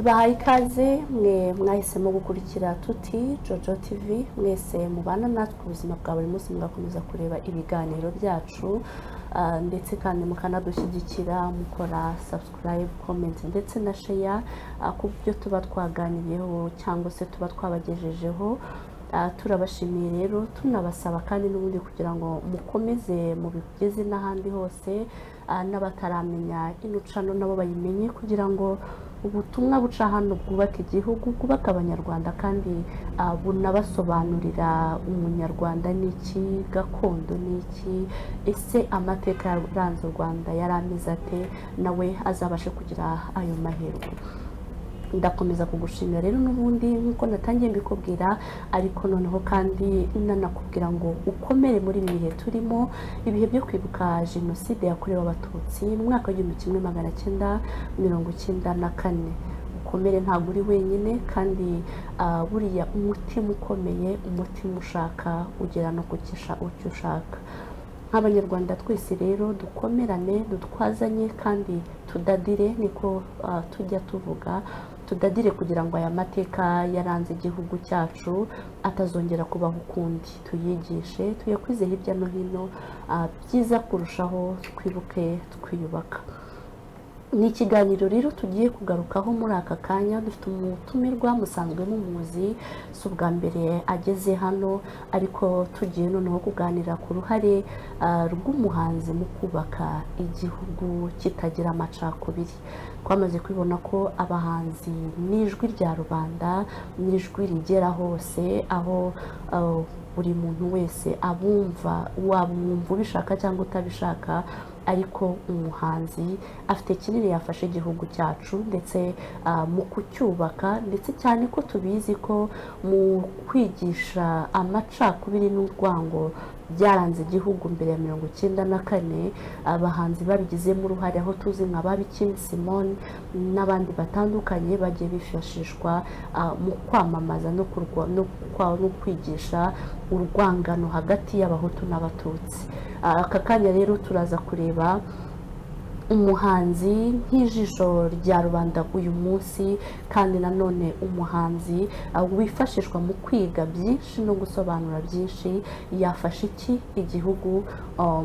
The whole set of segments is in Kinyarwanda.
tubahaye ikaze mwe mwahisemo gukurikira tuti Jojo TV mwese mubana natwe ubuzima bwa buri munsi mugakomeza kureba ibiganiro byacu ndetse kandi mukanadushyigikira mukora subscribe comment ndetse na share ku byo tuba twaganiriyeho cyangwa se tuba twabagejejeho. Turabashimiye rero tunabasaba kandi n'ubundi kugira ngo mukomeze mu bigeze n'ahandi hose n'abataramenya inucano nabo bayimenye kugira ngo ubutumwa buca hano bwubaka igihugu bwubaka abanyarwanda kandi bunabasobanurira umunyarwanda n'iki gakondo n'iki ese amateka yaranze u Rwanda yarameze ate nawe azabashe kugira ayo mahirwe. Ndakomeza kugushimira rero n'ubundi nkuko natangiye mbikubwira ariko noneho kandi nanakubwira ngo ukomere muri ibi bihe turimo ibihe byo kwibuka jenoside yakorewe abatutsi mu mwaka wa 1994. Ukomere ntabwo uri wenyine kandi buriya umutima ukomeye umutima ushaka ugera no kukisha ucyo ushaka. Nk'abanyarwanda twese rero dukomerane dutwazanye kandi tudadire niko tujya tuvuga tudadire kugira ngo aya mateka yaranze igihugu cyacu atazongera kubaho ukundi. Tuyigishe tuyakwize hirya no hino byiza kurushaho twibuke twiyubaka. Ni ikiganiro rero tugiye kugarukaho muri aka kanya. Dufite umutumirwa musanzwe mumuzi si ubwa mbere ageze hano ariko tugiye noneho kuganira ku ruhare rw'umuhanzi mu kubaka igihugu kitagira amacakubiri. Twamaze kwibona ko abahanzi n'ijwi rya rubanda n'ijwi rigera hose aho buri muntu wese abumva wabumva ubishaka cyangwa utabishaka ariko umuhanzi afite kinini yafashe igihugu cyacu ndetse mu kucyubaka ndetse cyane ko tubizi ko mu kwigisha amacakubiri n'urwango byaranze igihugu mbere ya 1994 abahanzi babigizemo uruhare aho tuzi nka Babikini Simone n'abandi batandukanye bagiye bifashishwa mu kwamamaza no kwigisha urwangano hagati y'abahutu n'abatutsi. Aka kanya rero turaza kureba umuhanzi nk'ijisho rya rubanda uyu munsi kandi nanone umuhanzi wifashishwa mu kwiga byinshi no gusobanura byinshi yafasha iki igihugu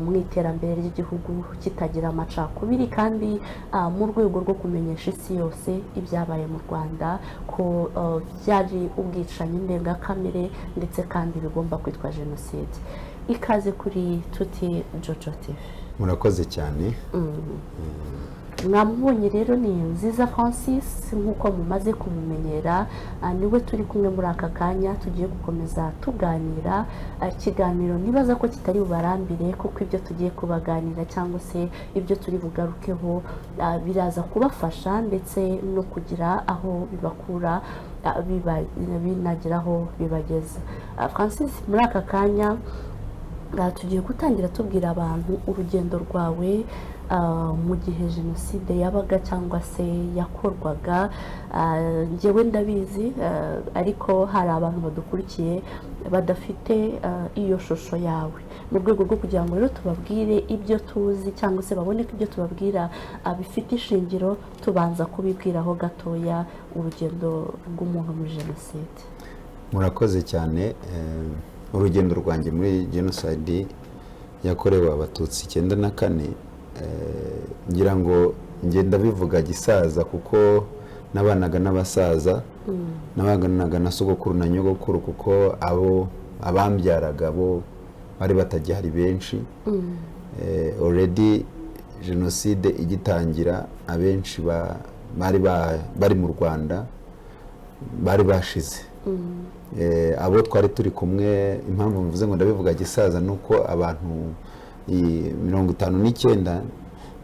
mu iterambere ry'igihugu kitagira amacakubiri kandi mu rwego rwo kumenyesha isi yose ibyabaye mu Rwanda ko byari ubwicanyi ndengakamere ndetse kandi bigomba kwitwa jenoside. Ikaze kuri tuti Jojo TV. Murakoze cyane. Mwamubonye rero ni Nziza Francis nkuko mumaze kumumenyera niwe turi kumwe muri aka kanya tugiye gukomeza tuganira ikiganiro nibaza ko kitari bubarambire kuko ibyo tugiye kubaganira cyangwa se ibyo turi bugarukeho biraza kubafasha ndetse no kugira aho bibakura binageraho bibageza. Francis muri aka kanya tugiye gutangira tubwira abantu urugendo rwawe mu gihe jenoside yabaga cyangwa se yakorwaga. Njyewe ndabizi ariko hari abantu badukurikiye badafite iyo shusho yawe. Mu rwego rwo kugira ngo rero tubabwire ibyo tuzi cyangwa se babone ko ibyo tubabwira bifite ishingiro tubanza kubibwiraho gatoya urugendo rw'umuntu muri jenoside. Murakoze cyane. Urugendo rwanjye muri genocide yakorewe abatutsi 94 ngira ngo ngenda bivuga gisaza kuko nabanaga n'abasaza nabanaga na sogokuru na nyogokuru kuko abo abambyaraga bo bari batagihari benshi. Already jenoside igitangira abenshi bari mu Rwanda bari bashize. Abo twari turi kumwe impamvu mvuze ngo ndabivuga gisaza nuko abantu 59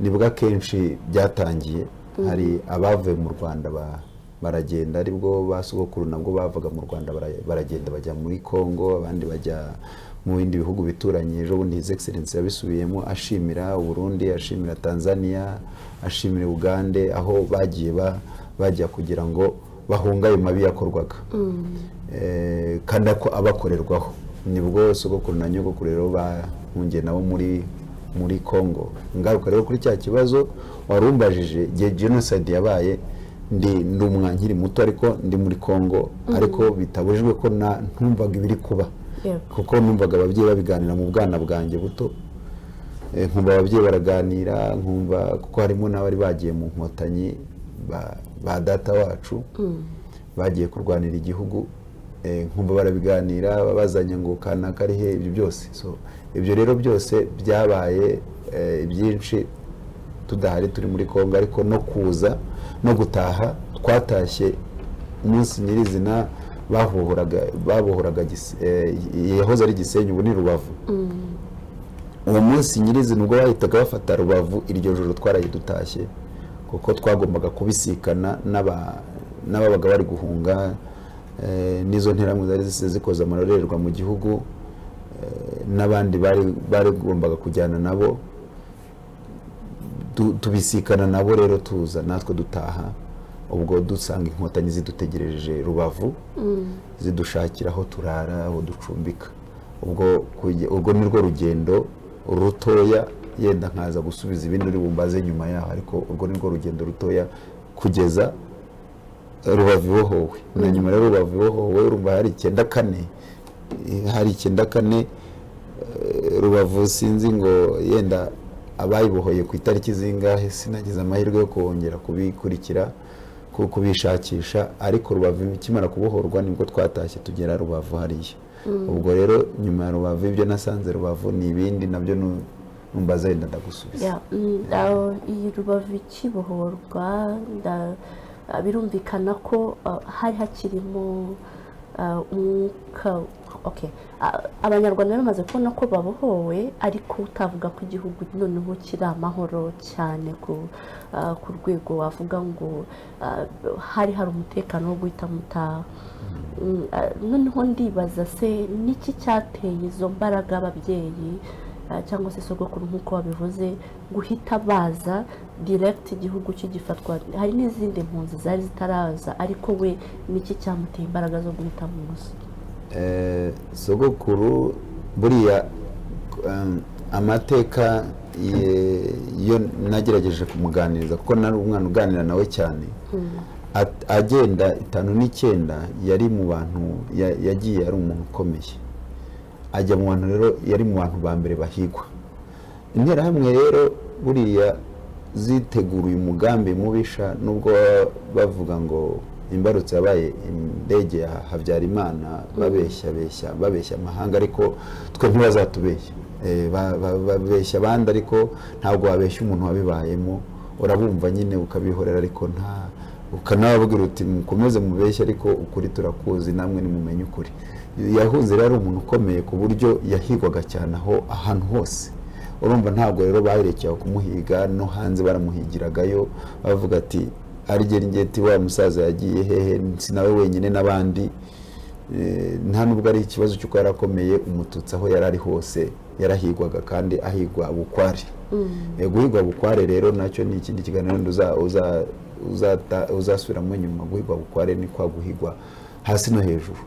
nibwo kenshi byatangiye. Hari abavuye mu Rwanda baragenda aribwo basogokuru nabwo bavaga mu Rwanda baragenda bajya muri Kongo abandi bajya mu bindi bihugu bituranye. Ejo bundi His Excellency yabisubiyemo ashimira Burundi ashimira Tanzania ashimira Uganda aho bagiye bajya kugira ngo bahunga ayo mabi yakorwaga kandi ko abakorerwaho. Nibwo sogokuru na nyogokuru rero bahungiye nabo muri Kongo. Ngaruka rero kuri cya kibazo warumbajije genocide yabaye ndi umwankiri muto ariko ndi muri Kongo ariko bitabujijwe ko ntumvaga ibiri kuba kuko numvaga ababyeyi babiganira mu bwana bwanjye buto, nkumva ababyeyi baraganira, nkumva kuko harimo n'abari bagiye mu nkotanyi ba data wacu bagiye kurwanira igihugu, nkumva barabiganira babazanya ngo kanaka ari he, ibyo byose. So ibyo rero byose byabaye byinshi tudahari turi muri Kongo, ariko no kuza no gutaha twatashye umunsi nyirizina babohoraga yahoze ari Gisenyi, ubu ni Rubavu. Uwo munsi nyirizina ubwo bahitaga bafata Rubavu, iryo joro twarayidutashye kuko twagombaga kubisikana n'ababaga bari guhunga n'izo nterahamwe zari zikoze amarorerwa mu gihugu, n'abandi bagombaga kujyana nabo, tubisikana nabo. Rero tuza natwe dutaha, ubwo dusanga inkotanyi zidutegereje Rubavu, zidushakira aho turara, aho ducumbika. Ubwo nirwo rugendo rutoya, yenda nkaza gusubiza ibindi uri bumbaze nyuma yaho, ariko urwo nirwo rugendo rutoya kugeza Rubavu ibohowe. Na nyuma rero Rubavu ibohowe, urumva hari 94 Rubavu, sinzi ngo yenda abayibohoye ku itariki zingahe, sinagize amahirwe yo kongera kubikurikira kubishakisha, ariko Rubavu ikimara kubohorwa nibwo twatashye tugera Rubavu hariya. Ubwo rero nyuma ya Rubavu ibyo nasanze Rubavu ni ibindi nabyo numbaza yenda ndagusubiza. Iyi Rubavu ikibohorwa birumvikana ko hari hakirimo umwuka. Abanyarwanda bamaze kubona ko babohowe, ariko utavuga ko igihugu noneho kiri amahoro cyane ku rwego wavuga ngo hari umutekano wo guhita mutaha. Noneho ndibaza se niki cyateye izo mbaraga ababyeyi cyangwa se sogokuru nk'uko wabivuze guhita baza direct igihugu kigifatwa? Hari n'izindi mpunzi zari zitaraza, ariko we niki cyamuteye imbaraga zo guhita muzi? Sogokuru buriya amateka yo nagerageje kumuganiriza kuko nari umwana uganira nawe cyane. Agenda 59 yari mu bantu yagiye ari umuntu ukomeye, ajya mu bantu rero yari mu bantu ba mbere bahigwa. Interahamwe rero buriya ziteguruye umugambi mubisha, nubwo bavuga ngo imbarutso yabaye indege ya Habyarimana, babeshya amahanga, ariko twe ntibazatubeshya. Babeshya abandi, ariko ntabwo wabeshya umuntu wabibayemo. Urabumva nyine ukabihorera, ariko ukanababwira uti mukomeze mubeshya, ariko ukuri turakuzi, namwe nimumenye ukuri. Yahunze rero umuntu ukomeye ku buryo yahigwaga cyane ahantu hose. Urumva ntabwo rero baherekeye kumuhiga, no hanze baramuhigiragayo bavuga ati Arigeringeti wa musaza yagiye hehe, sinawe wenyine n'abandi. Nta nubwo ari ikibazo cy'uko yarakomeye, umututsi aho yarari hose yarahigwaga, kandi ahigwa bukware. Guhigwa bukware rero nacyo ni ikindi kiganiro uzasubiramo nyuma. Guhigwa bukware ni kwa guhigwa hasi no hejuru.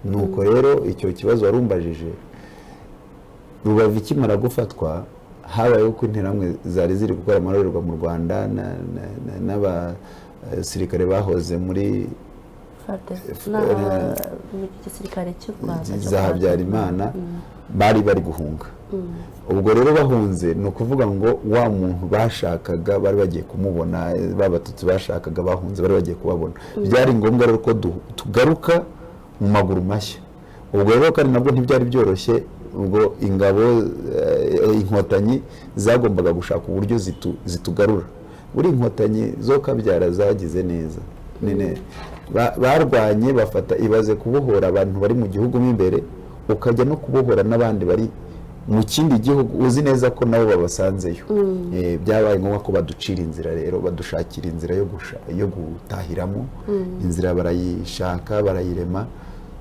Nuko rero icyo kibazo warumbajije, Rubavu ikimara gufatwa, habayeho ko interahamwe zari ziri gukora amarorerwa mu Rwanda n'abasirikare bahoze muri igisirikare cy'u Rwanda za Habyarimana bari guhunga. Ubwo rero bahunze, ni ukuvuga ngo wa muntu bashakaga bari bagiye kumubona, babatutsi bashakaga bahunze bari bagiye kubabona. Byari ngombwa rero ko tugaruka mu maguru mashya. Ubwo rero kandi nabwo ntibyari byoroshye. Ubwo ingabo inkotanyi zagombaga gushaka uburyo zitugarura. Buri inkotanyi zo kabyara zagize neza, barwanye bafata ibaze kubohora abantu bari mu gihugu mo imbere, ukajya no kubohora n'abandi bari mu kindi gihugu uzi neza ko nabo babasanzeyo. Byabaye ngombwa ko baducira inzira, rero badushakira inzira yo gutahiramo. Inzira barayishaka, barayirema,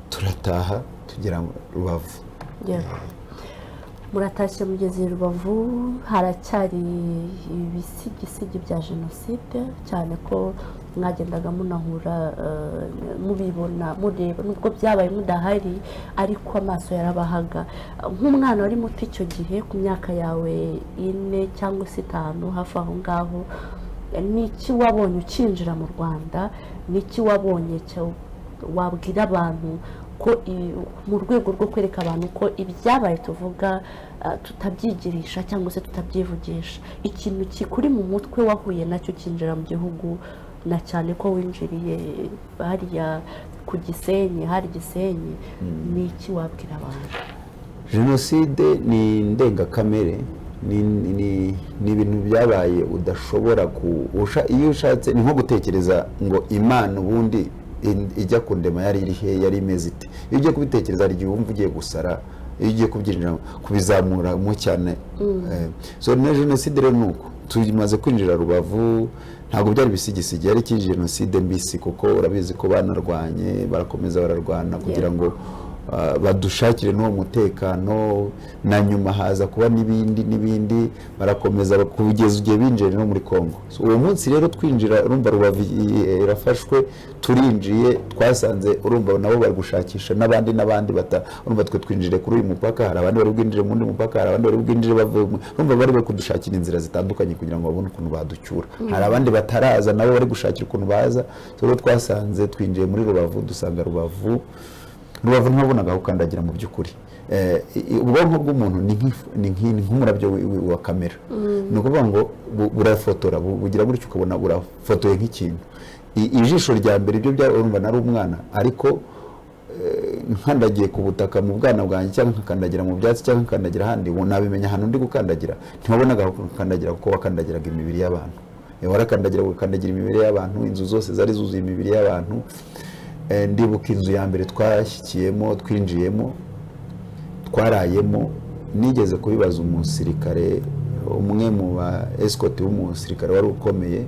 turataha tugera Rubavu. Muratashye mugeze Rubavu, haracyari ibisigisigi bya jenoside, cyane ko mwagendaga munahura mubibona mureba, nubwo byabaye mudahari, ariko amaso yarabahaga. Nk'umwana wari muto icyo gihe, ku myaka yawe 4 cyangwa 5 hafi aho ngaho, n'iki wabonye ukinjira mu Rwanda, n'iki wabonye wabwira abantu ko mu rwego rwo kwereka abantu ko ibyabaye tuvuga tutabyigirisha cyangwa se tutabyivugisha, ikintu kikuri mu mutwe wahuye nacyo kinjira mu gihugu, na cyane ko winjiriye hariya ku Gisenyi, hari Gisenyi, n'iki wabwira abantu? Jenoside ni ndengakamere, ni ibintu byabaye udashobora iyo ushatse, ni nko gutekereza ngo Imana ubundi ijya kundema yari iri he, yari imeze ite. Iyo ugiye kubitekereza hari igihe wumva ugiye gusara, iyo ugiye kubyinjira kubizamuramo cyane. So na jenoside rero nuko tumaze kwinjira Rubavu, ntabwo byari bisigisigi, yari iki jenoside mbisi, kuko urabizi ko banarwanye, barakomeza bararwana kugira ngo badushakire n'uwo mutekano, na nyuma haza kuba n'ibindi barakomeza kugeza igihe binjiye no muri Kongo. Uwo munsi rero twinjira, urumva Rubavu irafashwe, turinjiye, twasanze urumva nabo bari gushakisha n'abandi urumva twe twinjire kuri uyu mupaka, hari abandi bari bwinjire mu wundi mupaka, hari abandi bari bwinjire bavuye, urumva bari kudushakira inzira zitandukanye kugira ngo babone ukuntu baducyura. Hari abandi bataraza nabo bari gushakira ukuntu baza. Rero twasanze twinjiye muri Rubavu, dusanga Rubavu ntabonaga aho ukandagira mu by'ukuri. Ubwonko bw'umuntu ni nk'umurabyo wa kamera, ni ukuvuga ngo burafotora, bugira gutyo ukabona burafotoye nk'ikintu. Ijisho rya mbere ibyo urumva nari umwana, ariko nkandagiye ku butaka mu bwana bwanjye, cyangwa nkakandagira mu byatsi, cyangwa nkakandagira ahandi, nabimenya ahantu ndi gukandagira. Ntiwabonaga aho gukandagira kuko wakandagiraga imibiri y'abantu, warakandagira imibiri y'abantu, inzu zose zari zuzuye imibiri y'abantu. Ndibuka inzu ya mbere twashyikiyemo, twinjiyemo, twarayemo, nigeze kubibaza umusirikare, umwe mu ba escort w'umusirikare wari ukomeye,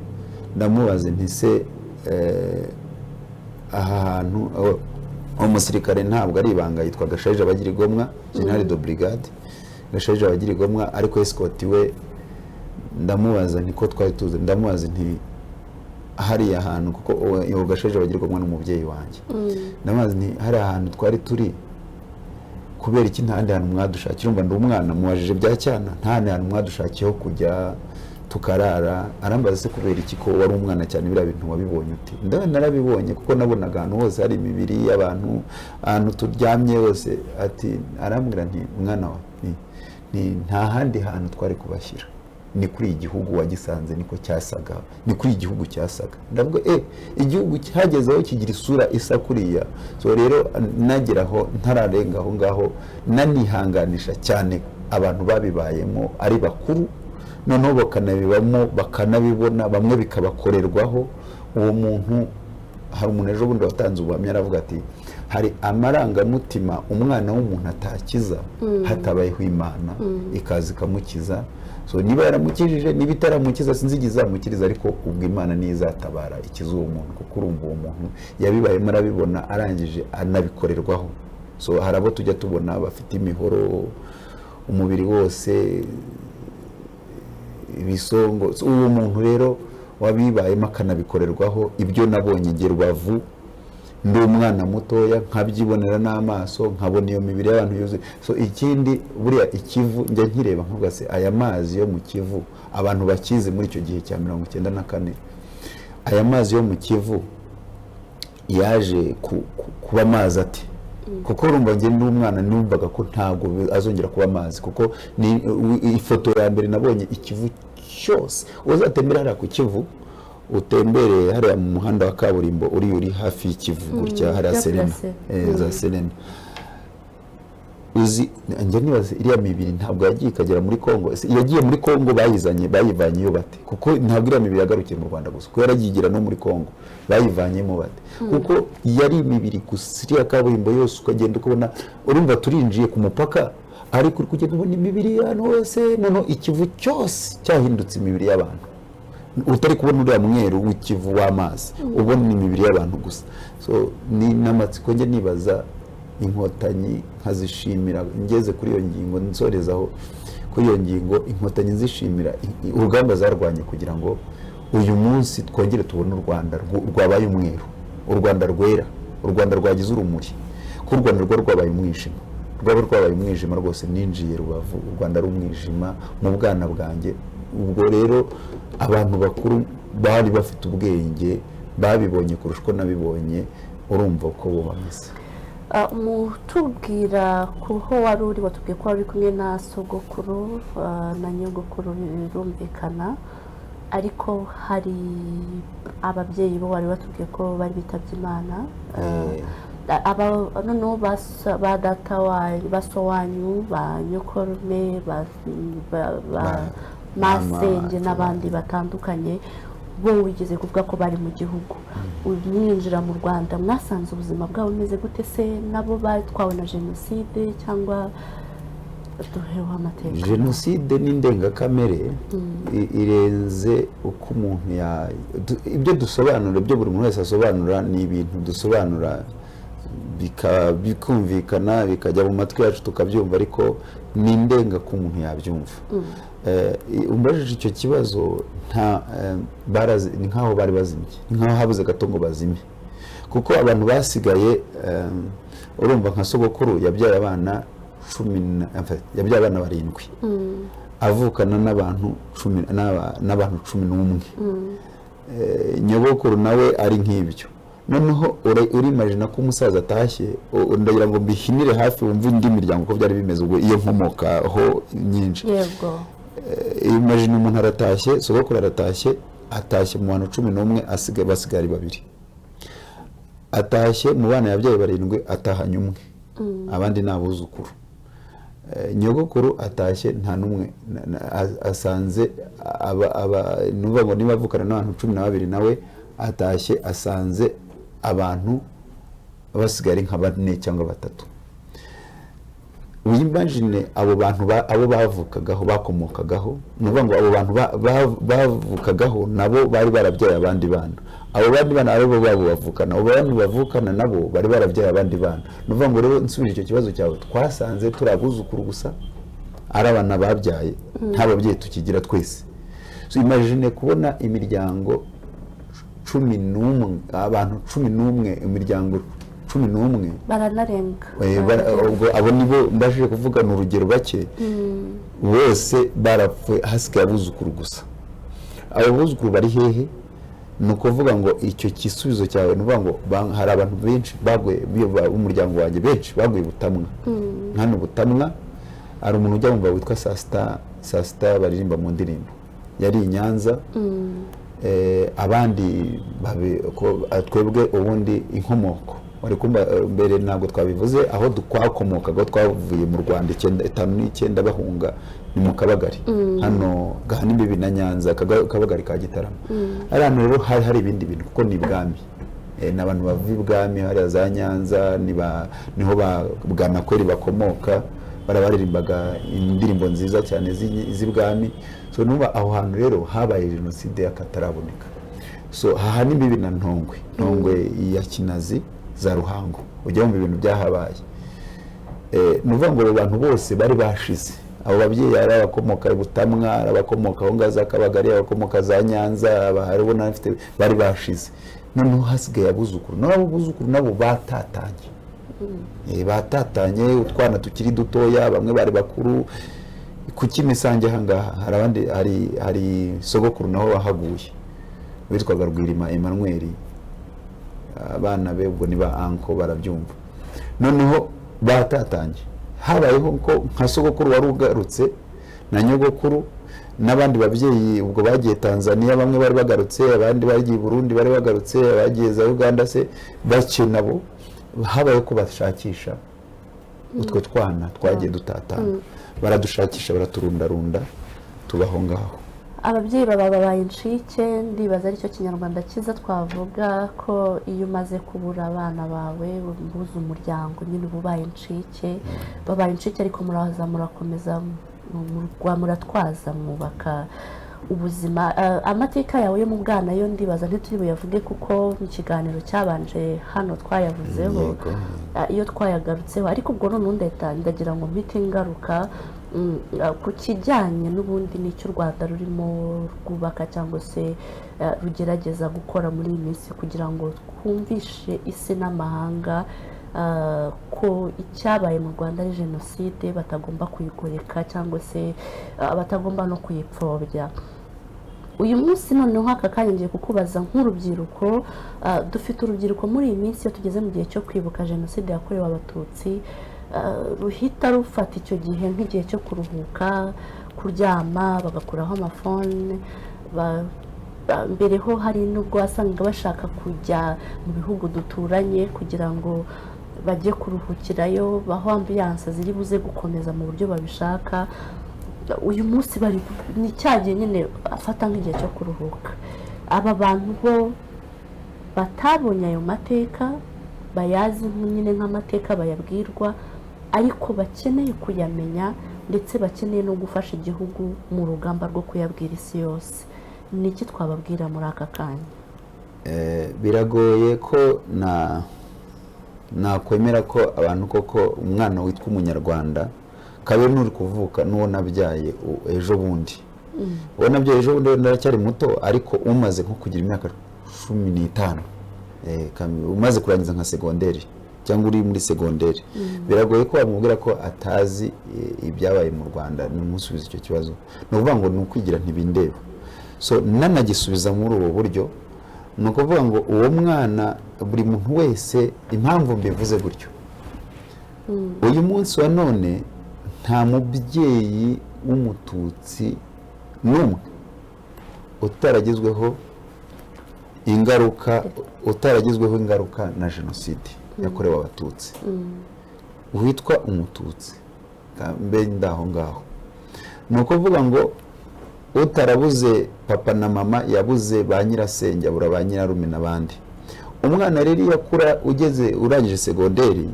ndamubaze nti se aha hantu, umusirikare ntabwo ari ibanga, yitwa Gashaija Bagirigomwa, General de Brigade Gashaija Bagirigomwa, ariko escort we ndamubaza niko twari tuze, ndamubaza nti hariya ahantu, kuko uwo Gashaija Bagirigomwa n'umubyeyi wanjye, ndamubaza nti hari ahantu twari turi, kubera iki nta handi hantu mwadushakira? Urumva ndi umwana, muwajije bya cyana, nta handi hantu mwadushakiyeho kujya tukarara? Arambaza se kubera iki, ko wari umwana cyane, biriya bintu wabibonye ute? Narabibonye kuko nabonaga ahantu hose hari imibiri y'abantu, ahantu turyamye hose. Ati arambwira nti mwana wa, nta handi hantu twari kubashyira, ni kuri igihugu wagisanze niko cyasaga, ni kuri igihugu cyasaga. Ndavuga igihugu cyagezeho kigira isura isa kuriya. So rero nageraho ntararenga aho ngaho, nanihanganisha cyane abantu babibayemo ari bakuru, noneho bakanabibamo, bakanabibona, bamwe bikabakorerwaho. Uwo muntu, hari umuntu ejo bundi watanze ubuhamya, aravuga ati hari amarangamutima umwana w'umuntu atakiza hatabayeho Imana ikaza ikamukiza. So niba yaramukijije, niba itaramukiza sinzigiza amukiriza, ariko ubwo Imana niyo izatabara ikiza uwo muntu, kuko urumva uwo muntu yabibayemo, arabibona, arangije anabikorerwaho. So hari abo tujya tubona bafite imihoro umubiri wose, ibisongo. So uwo muntu rero wabibayemo akanabikorerwaho, ibyo nabonye nge Rubavu, ndi umwana mutoya, nkabyibonera n'amaso, nkabona iyo mibiri y'abantu yuzuye. So ikindi buriya ikivu njya nkireba nkuvuga se, aya mazi yo mu Kivu, abantu bakizi muri icyo gihe cya 1994, aya mazi yo mu Kivu yaje kuba amazi ati, kuko urumva nge ndi umwana, numvaga ko ntago azongera kuba amazi, kuko ni ifoto ya mbere nabonye ikivu cyose. Uzatembera hariya ku Kivu, utembere hariya mu muhanda wa kaburimbo, uri hafi y'ikivu gutya, hariya Serena, za Serena, uzi njye nibaze iriya mibiri ntabwo yagiye ikagera muri Kongo. Yagiye muri Kongo, bayivanyeyo bate? Kuko ntabwo iriya mibiri yagarukiye mu Rwanda gusa, kuko yaragiye no muri Kongo, bayivanyemo bate? Kuko yari imibiri gusa, iriya kaburimbo yose ukagenda ukabona. Urumva turinjiye ku mupaka, ariko kugenda ubona imibiri y'abantu hose, noneho ikivu cyose cyahindutse imibiri y'abantu, utari kubona uriya mweru w'ikivu w'amazi, ubona imibiri y'abantu gusa. So ni n'amatsiko njye nibaza, inkotanyi nkazishimira, ngeze kuri iyo ngingo, nsorezaho kuri iyo ngingo, inkotanyi zishimira urugamba zarwanye kugira ngo uyu munsi twongere tubone u Rwanda rwabaye umweru, u Rwanda rwera, u Rwanda rwagize urumuri, ko u Rwanda rwo rwabaye umwijima, rwabaye umwijima rwose. Ninjiye Rubavu, u Rwanda ari umwijima mu bwana bwanjye. Ubwo rero abantu bakuru bari bafite ubwenge babibonye kurusha uko nabibonye, urumva uko bo bameze. Mutubwira kuho wari uri, watubwiye ko wari kumwe na sogokuru na nyogokuru birumvikana, ariko hari ababyeyi bo wari watubwiye ko bari bitabye Imana, noneho ba data wanyu, ba so wanyu, ba nyokorume, ba masenge n'abandi batandukanye, bo wigeze kuvuga ko bari mu gihugu. Mwinjira mu Rwanda mwasanze ubuzima bwabo bumeze gute se? Nabo batwawe na jenoside cyangwa duheho amateka? Jenoside n'indengakamere irenze uko umuntu ibyo dusobanura, ibyo buri muntu wese asobanura ni ibintu dusobanura bikumvikana bikajya mu matwi yacu tukabyumva, ariko ni indenga ko umuntu yabyumva. Umbajije icyo kibazo ni nk'aho bari bazimye, ni nk'aho habuze gato ngo bazime, kuko abantu basigaye, urumva nka sogokuru yabyaye abana 7 avukana n'abantu 11, nyogokuru nawe ari nk'ibyo. Noneho urimagina ko umusaza atashye, ndagira ngo mbihinire hafi wumve indi miryango ko byari bimeze ubwo iyo nkomokaho nyinshi. Yego. Imagine umuntu aratashye, sogokuru atashye mu bantu 11 basigaye ari 2. Atashye mu bana yabyaye 7 atahanye umwe, abandi ni abuzukuru. Nyogokuru atashye nta numwe, asanze nuvuga ngo niba avukana n'abantu 12 nawe atashye asanze abantu basigaye nka 4 cyangwa 3. Uyimagine abo bantu abo bavukagaho bakomokagaho, nuvuga ngo abo bantu bavukagaho nabo bari barabyaye abandi bana, abo bandi bana abo babo bavukana, abo bandi bavukana nabo bari barabyaye abandi bana. Nuvuga ngo rero nsubije icyo kibazo cyawe, twasanze turabuzukuru gusa ari abana babyaye, nta babyeyi tukigira twese. So imagine kubona imiryango 11, abantu 11, imiryango 11 baranarenga. Ubwo abo nibo mbashije kuvuga ni urugero bake, bose barapfuye hasigaye abuzukuru gusa. Abo buzukuru bari hehe? Ni ukuvuga ngo icyo kisubizo cyawe nuvuga ngo hari abantu benshi baguye, umuryango wanjye benshi baguye Butamwa. Hano Butamwa hari umuntu ujya wumva witwa Sasita baririmba mu ndirimbo, yari i Nyanza. Abandi twebwe ubundi inkomoko wari kumva mbere ntabwo twabivuze, aho twakomokaga twavuye mu Rwanda 59 bahunga ni mu Kabagari, hano gahana imbibi na Nyanza, Kabagari ka Gitarama. Arano rero hari ibindi bintu kuko ni ibwami, n'abantu bavuye ibwami hari za Nyanza, niho Bwanakweli bakomoka, barabaririmbaga indirimbo nziza cyane z'ibwami. So nuba aho hantu rero habaye jenoside y'akataraboneka. So hahana imbibi na Ntongwe ya Kinazi za Ruhango, ujya mu bintu byahabaye. Nuvuga ngo abantu bose bari bashize, abo babyeyi ari abakomoka Butamwa, ari abakomoka aho ngaza Kabagari, abakomoka za Nyanza, abaharibo nafite bari bashize. Noneho hasigaye abuzukuru, nabo buzukuru nabo batatanye. Batatanye, utwana tukiri dutoya, bamwe bari bakuru. Ku Kimisange hangaha hari abandi, hari sogokuru naho wahaguye witwaga Rwirima Emmanuel, abana be ubwo niba anko barabyumva. Noneho batatanye, habayeho ko nka sogokuru wari ugarutse na nyogokuru n'abandi babyeyi ubwo bagiye Tanzania, bamwe bari bagarutse, abandi bagiye Burundi bari bagarutse, abagiye za Uganda se bake nabo habaye ko bashakisha utwo twana twagiye dutatana. Baradushakisha, baraturundarunda, tubaho ngaho. Ababyeyi babaye incike, ndibaza aricyo kinyarwanda cyiza twavuga ko iyo umaze kubura abana bawe ubuze umuryango nyine ubaye incike. Babaye incike ariko muraza murakomeza muratwaza mwubaka ubuzima. Amateka yawe yo mu bwana yo ndibaza ntituri buyavuge kuko mu kiganiro cyabanje hano twayavuzeho, iyo twayagarutseho, ariko ubwo none ndagira ngo mpite ngaruka ku kijyanye n'ubundi n'icyo u Rwanda rurimo rwubaka cyangwa se rugerageza gukora muri iyi minsi kugira ngo twumvishe isi n'amahanga ko icyabaye mu Rwanda ari jenoside, batagomba kuyigoreka cyangwa se batagomba no kuyipfobya. uyu munsi noneho aka kanya ngiye kukubaza nk'urubyiruko, dufite urubyiruko muri iyi minsi iyo tugeze mu gihe cyo kwibuka jenoside yakorewe abatutsi, ruhita rufata icyo gihe nk'igihe cyo kuruhuka, kuryama, bagakuraho amafone. Mbere ho hari n'ubwo wasanga bashaka kujya mu bihugu duturanye kugira ngo bajye kuruhukirayo, baho ambiyanse ziri buze gukomeza mu buryo babishaka. Uyu munsi ni cyagiye nyine afata nk'igihe cyo kuruhuka. Aba bantu bo batabonye ayo mateka, bayazi nyine nk'amateka bayabwirwa, ariko bakeneye kuyamenya ndetse bakeneye no gufasha igihugu mu rugamba rwo kuyabwira isi yose. Ni iki twababwira muri aka kanya? Biragoye ko nakwemera ko abantu koko umwana witwa umunyarwanda kabe n'uri kuvuka n'uwo nabyaye ejo bundi, uwo nabyaye ejo bundi ndacyari muto, ariko umaze nko kugira imyaka 15, umaze kurangiza nka segonderi cyangwa uri muri segonderi, biragoye ko bamubwira ko atazi ibyabaye mu Rwanda. Nimusubiza icyo kibazo, ni ukuvuga ngo ni ukwigira ntibindeba. So nanagisubiza muri ubu buryo, ni ukuvuga ngo uwo mwana, buri muntu wese, impamvu mbivuze gutyo, uyu munsi wa none nta mubyeyi w'umututsi n'umwe utaragizweho ingaruka na jenoside yakorewe abatutsi witwa umututsi mbe ndaho ngaho. Ni ukuvuga ngo utarabuze papa na mama yabuze ba nyirasenge, abura ba nyirarume n'abandi. Umwana rero iyo akura urangije segonderi,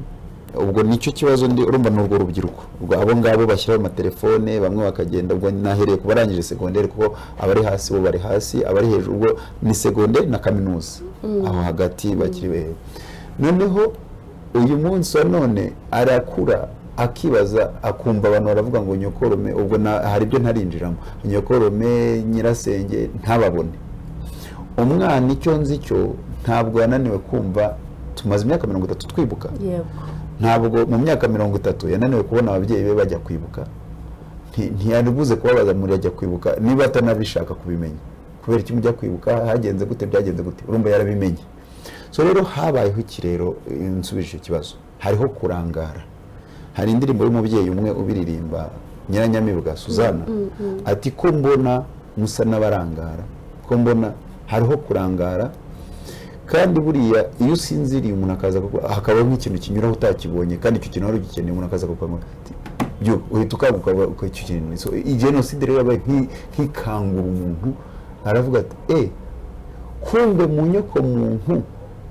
ubwo nicyo kibazo urumva n'urwo rubyiruko, abo ngabo bashyiraho amatelefone, bamwe bakagenda, ubwo nahereye ku barangije segonderi kuko abari hasi bo bari hasi, abari hejuru ubwo ni segonderi na kaminuza, aho hagati bakiri behe. Noneho uyu munsi wa none arakura akibaza, akumva abantu baravuga ngo nyokorome, ubwo hari ibyo ntarinjiramo, nyokorome, nyirasenge ntababone. Umwana icyo nzi cyo ntabwo yananiwe kumva. Tumaze imyaka 30 twibuka, ntabwo mu myaka 30 yananiwe kubona ababyeyi be bajya kwibuka. Ntiyaribuze kubabaza muri ajya kwibuka niba atanabishaka kubimenya, kubera iki mujya kwibuka, hagenze gute, byagenze gute, urumva yarabimenye. So rero habayeho iki rero, nsubije icyo kibazo, hariho kurangara. Hari indirimbo y'umubyeyi umwe ubiririmba, Nyiranyamibwa Suzana, ati ko mbona musa n'abarangara, ko mbona hariho kurangara. Kandi buriya iyo usinziriye umuntu akaza hakabaho nk'ikintu kinyuraho utakibonye, kandi icyo kintu wari ugikeneye, umuntu akaza kukwanga byo uhita ukaguka icyo kintu. So jenoside rero yabaye nk'ikangura umuntu, aravuga ati kumbe mu nyoko muntu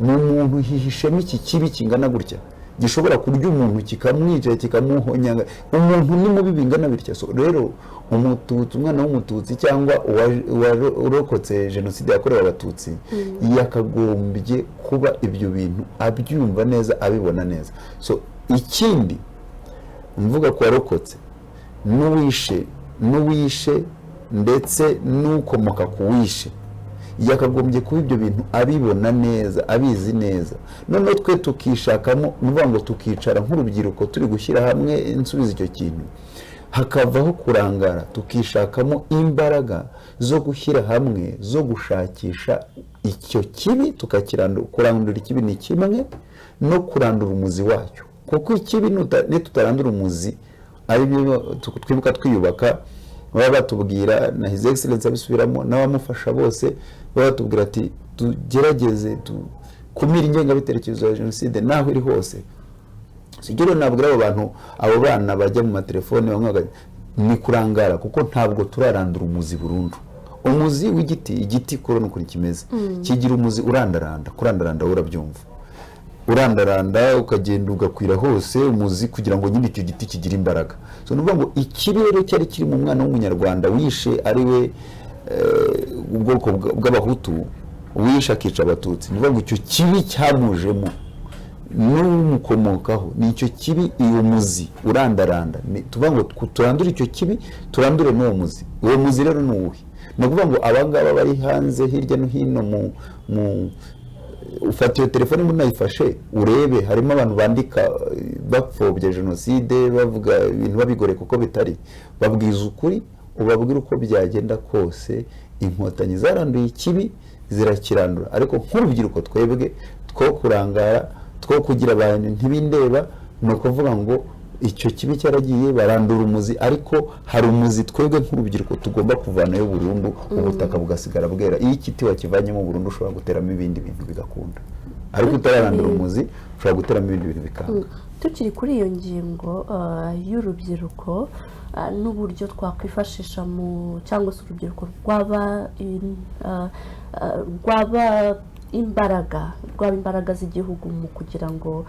n'umuntu hihishemo iki kibi kingana gutya, gishobora kurya umuntu kikamwica kikamuhonyanga. Umuntu ni mubi bingana bitya. So rero umututsi, umwana w'umututsi cyangwa urokotse jenoside yakorewe abatutsi, yakagombye kuba ibyo bintu abyumva neza, abibona neza. So ikindi mvuga ko warokotse n'uwishe ndetse n'ukomoka ku wishe, yakagombye kuba ibyo bintu abibona neza, abizi neza. Noneho twe tukishakamo, nuvuga ngo tukicara nk'urubyiruko turi gushyira hamwe insubiza icyo kintu, hakavaho kurangara, tukishakamo imbaraga zo gushyira hamwe, zo gushakisha icyo kibi tukakirandura. Kurandura ikibi ni kimwe no kurandura umuzi wacyo, kuko ikibi tutarandura umuzi, ari byo twibuka twiyubaka. Baba batubwira na His Excellency abisubiramo n'abamufasha bose, baba batubwira ati tugerageze kumira ingengabitekerezo ya jenoside naho iri hose. Sigero nabwira abo bana bajya mu matelefone, bamwe ni kurangara, kuko ntabwo turarandura umuzi burundu. Umuzi igiti korona uko kimeze, kigira umuzi urandaranda. Kurandaranda urabyumva, urandaranda ukagenda ugakwira hose umuzi, kugira ngo nyine icyo giti kigira imbaraga. So nuvuga ngo ikibi rero cyari kiri mu mwana w'umunyarwanda wishe, ari we ubwoko bw'abahutu, wishe akica abatutsi. Nuvuga ngo icyo kibi cyamujemo n'umukomokaho, ni icyo kibi, iyo muzi urandaranda. Tuvuga ngo turandure icyo kibi, turandure n'uwo muzi. Uwo muzi rero ni uwuhe? Ni ukuvuga ngo abangaba bari hanze hirya no hino ufata iyo telefone munayifashe urebe, harimo abantu bandika bapfobya jenoside, bavuga ibintu babigore kuko bitari, babwiza ukuri ubabwira uko byagenda kose inkotanyi zaranduye ikibi zirakirandura, ariko nk'urubyiruko twebwe two kurangara, two kugira abantu ntibindeba, ni ukuvuga ngo icyo kibi cyaragiye barandura umuzi, ariko hari umuzi twebwe nk'urubyiruko tugomba kuvanayo burundu, ubutaka bugasigara bwera. Iyo igiti wakivanyemo burundu ushobora guteramo ibindi bintu bigakunda, ariko utararandura umuzi ushobora guteramo ibindi bintu bikanga. Tukiri kuri iyo ngingo y'urubyiruko n'uburyo twakwifashisha cyangwa se urubyiruko rwaba imbaraga z'igihugu mu kugira ngo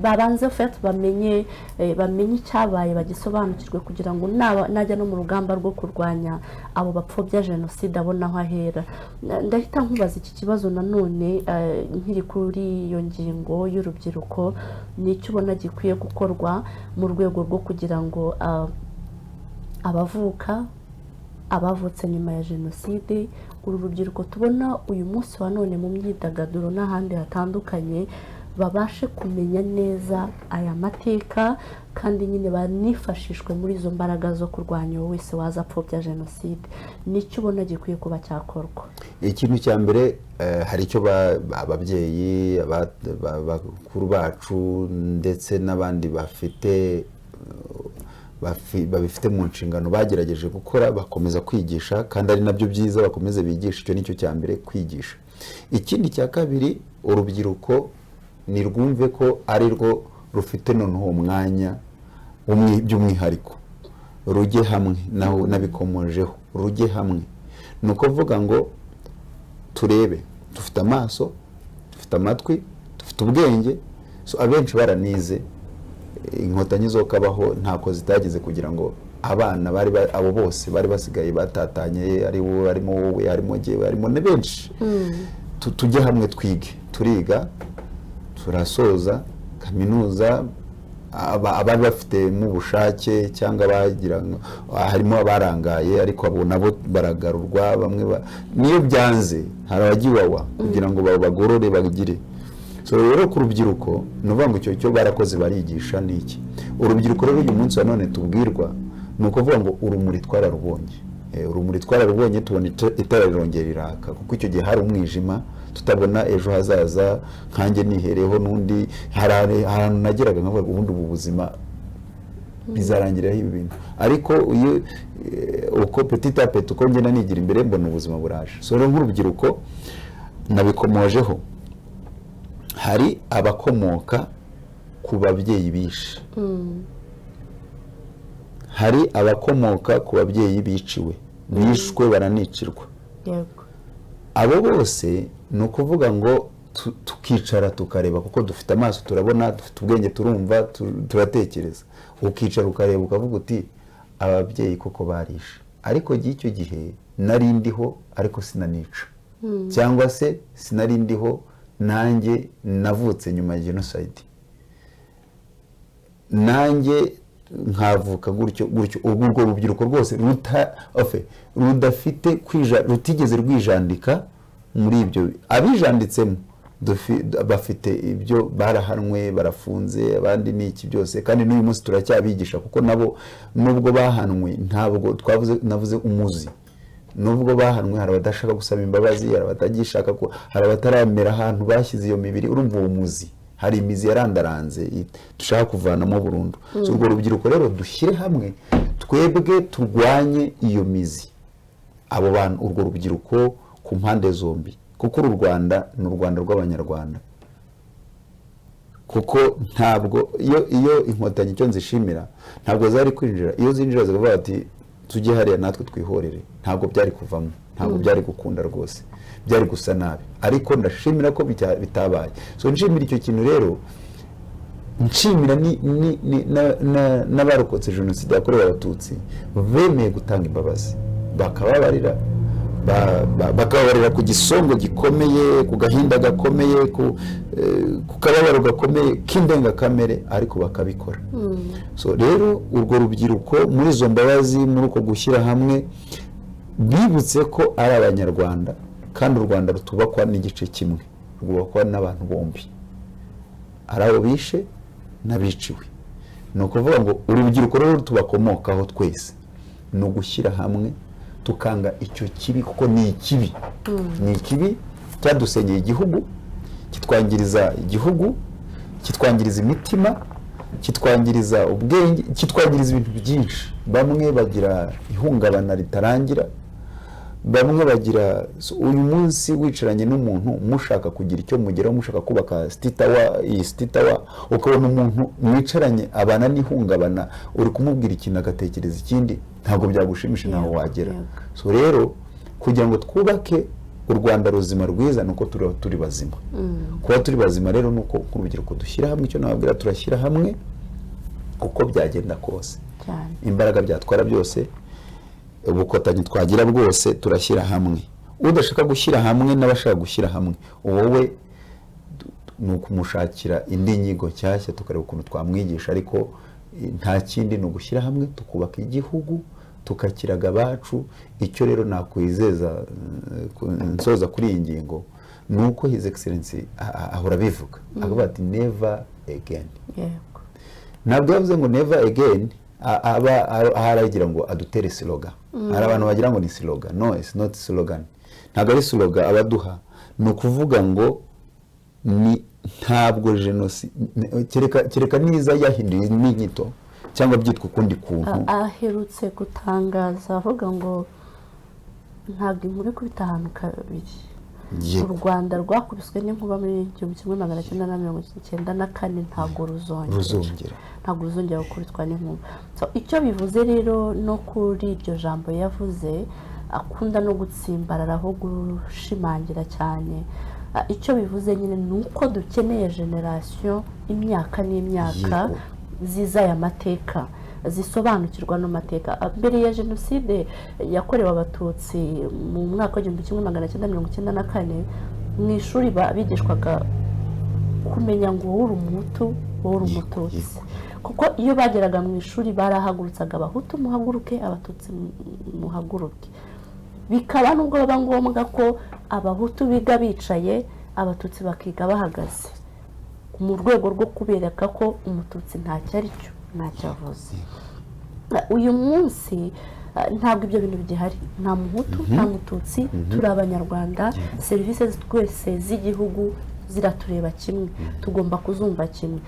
babanze bamenye icyabaye, bagisobanukirwe, kugira ngo najya no mu rugamba rwo kurwanya abo bapfobya jenoside abona aho ahera. Ndahita nkubaza iki kibazo nanone nkiri kuri iyo ngingo y'urubyiruko, ni icyo ubona gikwiye gukorwa mu rwego rwo kugira ngo abavutse nyuma ya jenoside, uru rubyiruko tubona uyu munsi wa none mu myidagaduro n'ahandi hatandukanye, babashe kumenya neza aya mateka, kandi nyine banifashishwe muri izo mbaraga zo kurwanya uwo wese waza apfobya jenoside. Nicyo ubona gikwiye kuba cyakorwa? Ikintu cya mbere, hari icyo ababyeyi, bakuru bacu ndetse n'abandi babifite mu nshingano bagerageje gukora, bakomeza kwigisha, kandi ari nabyo byiza, bakomeze bigisha. Icyo nicyo cya mbere, kwigisha. Ikindi cya kabiri, urubyiruko nirwumve ko ari rwo rufite noneho umwanya by'umwihariko, rujye hamwe, naho nabikomojeho, rujye hamwe. Ni ukuvuga ngo turebe, dufite amaso, dufite amatwi, dufite ubwenge, abenshi baranize, inkotanyi zo kabaho ntako zitageze kugira ngo abana abo bose bari basigaye batatanye, harimo wowe, harimo jyewe, harimo na benshi, tujye hamwe twige. Turiga, turasoza kaminuza, abari bafitemo ubushake cyangwa harimo abarangaye, ariko abo nabo baragarurwa. Bamwe niyo byanze hari abagiwawa kugira ngo bagorore bagire. Rero ku rubyiruko ni ukuvuga ngo icyo barakoze barigisha ni iki. Urubyiruko rero uyu munsi wa none tubwirwa ni ukuvuga ngo urumuri twararubonye, urumuri twararubonye, tubona itara rirongera riraka, kuko icyo gihe hari umwijima, tutabona ejo hazaza. Nkanjye nihereho n'undi, hari ahantu nageraga nkavuga ubundi ubu buzima bizarangiriraho ibi bintu, ariko uko petit à petit uko ngenda nigira imbere mbona ubuzima buraje. Rero nk'urubyiruko nabikomojeho, hari abakomoka ku babyeyi bishe, hari abakomoka ku babyeyi biciwe, bishwe baranicirwa. Abo bose ni ukuvuga ngo tukicara tukareba, kuko dufite amaso turabona, dufite ubwenge turumva, turatekereza. Ukicara ukareba ukavuga uti ababyeyi koko barishe, ariko icyo gihe nari ndiho ariko sinanica, cyangwa se sinari ndiho nanjye navutse nyuma ya jenoside, nanjye nkavuka gutyo. Urwo rubyiruko rwose rudafite rutigeze rwijandika muri ibyo. Abijanditsemo bafite ibyo, barahanwe, barafunze, abandi n'iki byose, kandi n'uyu munsi turacyabigisha, kuko nabo nubwo bahanwe ntabwo navuze umuzi. Nubwo bahanwe, hari abadashaka gusaba imbabazi, hari abatagishaka, hari abataramera ahantu bashyize iyo mibiri. Urumva uwo muzi, hari imizi yarandaranze dushaka kuvanamo burundu. Urwo rubyiruko rero dushyire hamwe, twebwe turwanye iyo mizi, abo bantu, urwo rubyiruko ku mpande zombi, kuko uru Rwanda ni u Rwanda rw'Abanyarwanda. Kuko ntabwo iyo inkotanyi icyo nzishimira, ntabwo zari kwinjira. Iyo zinjira zikavuga ati tujye hariya natwe twihorere, ntabwo byari kuvamo, ntabwo byari gukunda rwose, byari gusa nabi. Ariko ndashimira ko bitabaye. Nshimira icyo kintu rero, nshimira n'abarokotse jenoside yakorewe Abatutsi, bemeye gutanga imbabazi, bakababarira ku gisongo gikomeye, ku gahinda gakomeye, ku kababaro gakomeye k'indengakamere, ariko bakabikora. Rero urwo rubyiruko muri izo mbabazi, muri uko gushyira hamwe, bibutse ko ari Abanyarwanda, kandi u Rwanda rutubakwa n'igice kimwe, rwubakwa n'abantu bombi, ari abo bishe n'abiciwe. Ni ukuvuga ngo urubyiruko rero tubakomokaho twese, ni ugushyira hamwe tukanga icyo kibi, kuko ni ikibi ni ikibi cyadusenyeye igihugu, kitwangiriza igihugu, kitwangiriza imitima, kitwangiriza ubwenge, kitwangiriza ibintu byinshi. Bamwe bagira ihungabana ritarangira, bamwe bagira uyu munsi wicaranye n'umuntu mushaka kugira icyo mugeraho, mushaka kubaka stitawa, ukabona umuntu mwicaranye abana n'ihungabana, uri kumubwira ikintu agatekereza ikindi, ntabwo byagushimisha ntaho wagera. So rero kugira ngo twubake u Rwanda ruzima rwiza nuko turi bazima. Kuba turi bazima rero nuko urubyiruko dushyira hamwe, icyo nababwira turashyira hamwe uko byagenda kose, imbaraga byatwara byose, ubukotanyi twagira bwose turashyira hamwe. Udashaka gushyira hamwe n'abashaka gushyira hamwe, wowe ni ukumushakira indi nyigo nshyashya tukareba ukuntu twamwigisha, ariko nta kindi ni ugushyira hamwe tukubaka igihugu tukakiraga abacu. Icyo rero nakwizeza nsoza kuri iyi ngingo ni uko His Excellency ahora bivuga akavuga ati never again. Ntabwo yavuze ngo never again haragira ngo adutere slogan. Hari abantu bagira ngo ni slogan. No, it's not slogan. Ntabwo ari slogan abaduha, ni ukuvuga ngo ni ntabwo genocide kereka niza yahinduye n'inyito cyangwa byitwa ukundi kuntu. Aherutse gutangaza avuga ngo ntabwo inkuru kubita ahantu kabiri. U Rwanda rwakubiswe n'inkuba muri 1994 ntabwo ruzongera gukubitwa n'inkuba. So icyo bivuze rero no kuri iryo jambo yavuze, akunda no gutsimbarara aho gushimangira cyane. Icyo bivuze nyine ni uko dukeneye generation imyaka n'imyaka ziza ya mateka, zisobanukirwa n'amateka. Mbere ya jenoside yakorewe abatutsi mu mwaka wa 1994 mu ishuri bigishwaga kumenya ngo wowe uri umuhutu, wowe uri umututsi, kuko iyo bageraga mu ishuri barahagurutsaga abahutu muhaguruke, abatutsi muhaguruke. Bikaba nubwo baba ngombwa ko abahutu biga bicaye, abatutsi bakiga bahagaze, mu rwego rwo kubereka ko umututsi ntacyo ari cyo, ntacyo avuze. Uyu munsi ntabwo ibyo bintu bigihari, nta muhutu nta mututsi, turi abanyarwanda. Serivisi twese z'igihugu ziratureba kimwe, tugomba kuzumva kimwe.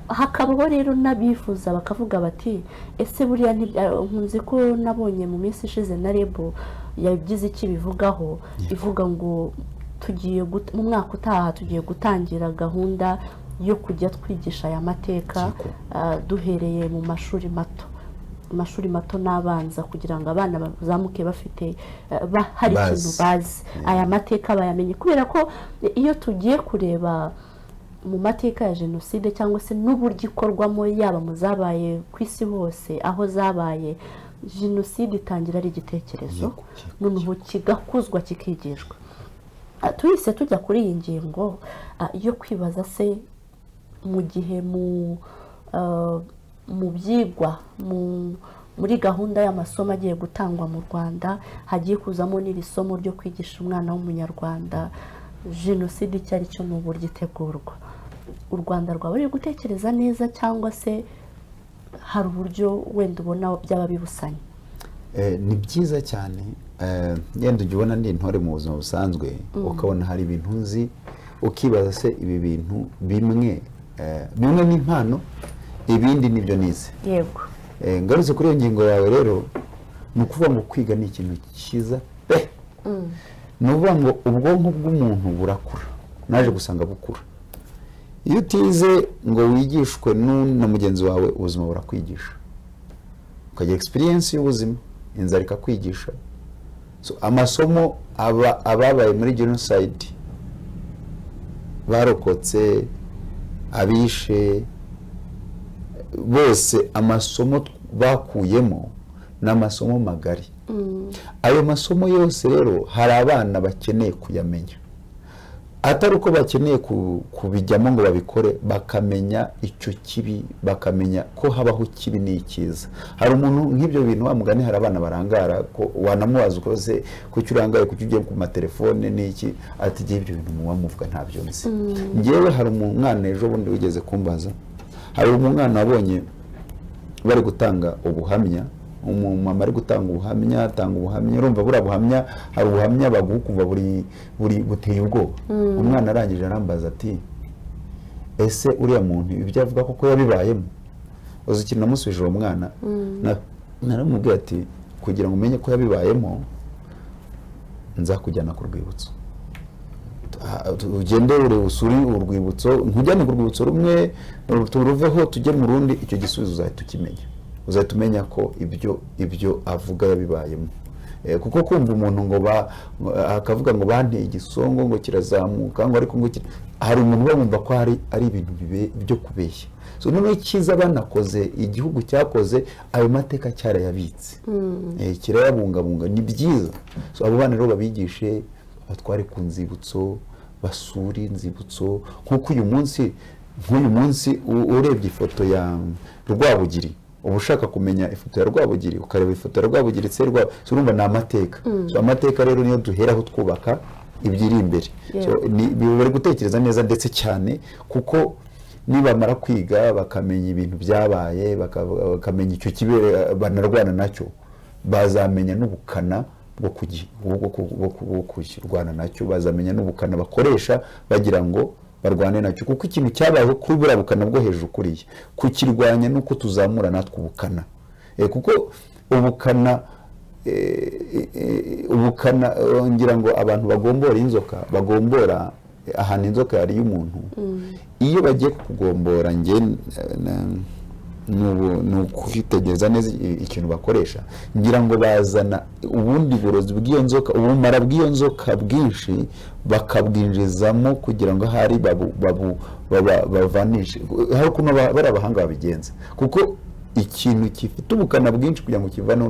Hakabaho rero n'abifuza bakavuga bati ese buriya nkunzi ko nabonye mu minsi ishize na REB yagize iki bivugaho, ivuga ngo tugiye mu mwaka utaha tugiye gutangira gahunda yo kujya twigisha aya mateka duhereye mu mashuri mato n'abanza, kugira ngo abana bazamuke bafite hari ikintu bazi, aya mateka bayamenye. Kubera ko iyo tugiye kureba mu mateka ya jenoside cyangwa se n'uburyo ikorwamo, yaba mu zabaye ku isi hose, aho zabaye, jenoside itangira ari igitekerezo, noneho kigakuzwa kikigishwa. Tuhise tujya kuri iyi ngingo yo kwibaza se mu gihe mu byigwa muri gahunda y'amasomo agiye gutangwa mu Rwanda hagiye kuzamo n'iri somo ryo kwigisha umwana w'umunyarwanda jenoside icyo ari cyo n'uburyo itegurwa. U Rwanda rwaba ruri gutekereza neza cyangwa se hari uburyo wenda ubona byaba bibusanye? Ni byiza cyane. Yenda ujya ubona ndi intore mu buzima busanzwe, ukabona hari ibintu nzi, ukibaza se ibi bintu bimwe n'impano, ibindi nibyo nize. Yego. Ngarutse kuri iyo ngingo yawe rero, ni ukuvuga ngo kwiga ni ikintu cyiza pe. Ni ukuvuga ngo ubwonko bw'umuntu burakura, naje gusanga bukura. Iyo utize ngo wigishwe na mugenzi wawe, ubuzima burakwigisha, ukagira experience y'ubuzima, inzara ikakwigisha. So amasomo ababaye muri genocide, barokotse, abishe, bose amasomo bakuyemo n'amasomo magari. Ayo masomo yose rero hari abana bakeneye kuyamenya, atari uko bakeneye kubijyamo ngo babikore, bakamenya icyo kibi, bakamenya ko habaho kibi n'ikiza. Hari umuntu nk'ibyo bintu wamugane, hari abana barangara ko wanamubaza ukoze kuki urangaye, kuki ugiye ku matelefone n'iki, ati giye ibyo bintu muwamuvuga ntabyo nzi. Ngewe hari umwana ejo bundi wigeze kumbaza, hari umwana wabonye bari gutanga ubuhamya umumama ari gutanga ubuhamya, atanga ubuhamya, urumva buriya buhamya, hari ubuhamya baguha kuva buri buteye ubwoba. Umwana arangije arambaza ati ese uriya muntu ibyo avuga koko yabibayemo? uzi ikintu namusubije uwo mwana, naramubwiye ati kugira ngo umenye ko yabibayemo nzakujyana ku rwibutso, ugende usuri urwibutso, nkujyane ku rwibutso rumwe turuveho tujye mu rundi, icyo gisubizo uzahita ukimenya, uzahita umenya ko ibyo avuga yabibayemo. Kuko kumva umuntu ngo akavuga ngo banteye igisongo ngo kirazamuka ngo ariko ngo hari umuntu bumva ko ari ibintu byo kubeshya. So noneho icyiza banakoze, igihugu cyakoze ayo mateka cyarayabitse, kirayabungabunga, ni byiza. So abo bana rero babigishe, batware ku nzibutso, basuri inzibutso, nk'uko uyu munsi urebye ifoto ya Rwabugiri, uba ushaka kumenya ifoto ya Rwabugiri ukareba ifoto ya Rwabugiri urumva ni amateka. So amateka rero niyo duheraho twubaka ibyiri imbere. So bari gutekereza neza ndetse cyane, kuko nibamara kwiga bakamenya ibintu byabaye, bakamenya icyo kibere banarwana nacyo, bazamenya n'ubukana bwo kurwana nacyo, bazamenya n'ubukana bakoresha bagira ngo barwane nacyo, kuko ikintu cyabayeho kuri buriya bukana bwo hejuru kuriya, kukirwanya nuko tuzamura natwe ubukana, kuko ubukana ngira ngo abantu bagombora inzoka, bagombora ahantu inzoka yari y'umuntu, iyo bagiye kukugombora ni ukufitegereza neza ikintu bakoresha, ngira ngo bazana ubundi burozi bw'iyo nzoka, ubumara bw'iyo nzoka bwinshi bakabwinjizamo kugira ngo ahari bavanishe. Hari ukuntu bari abahanga babigenza, kuko ikintu gifite ubukana bwinshi kugira ngo kivaneho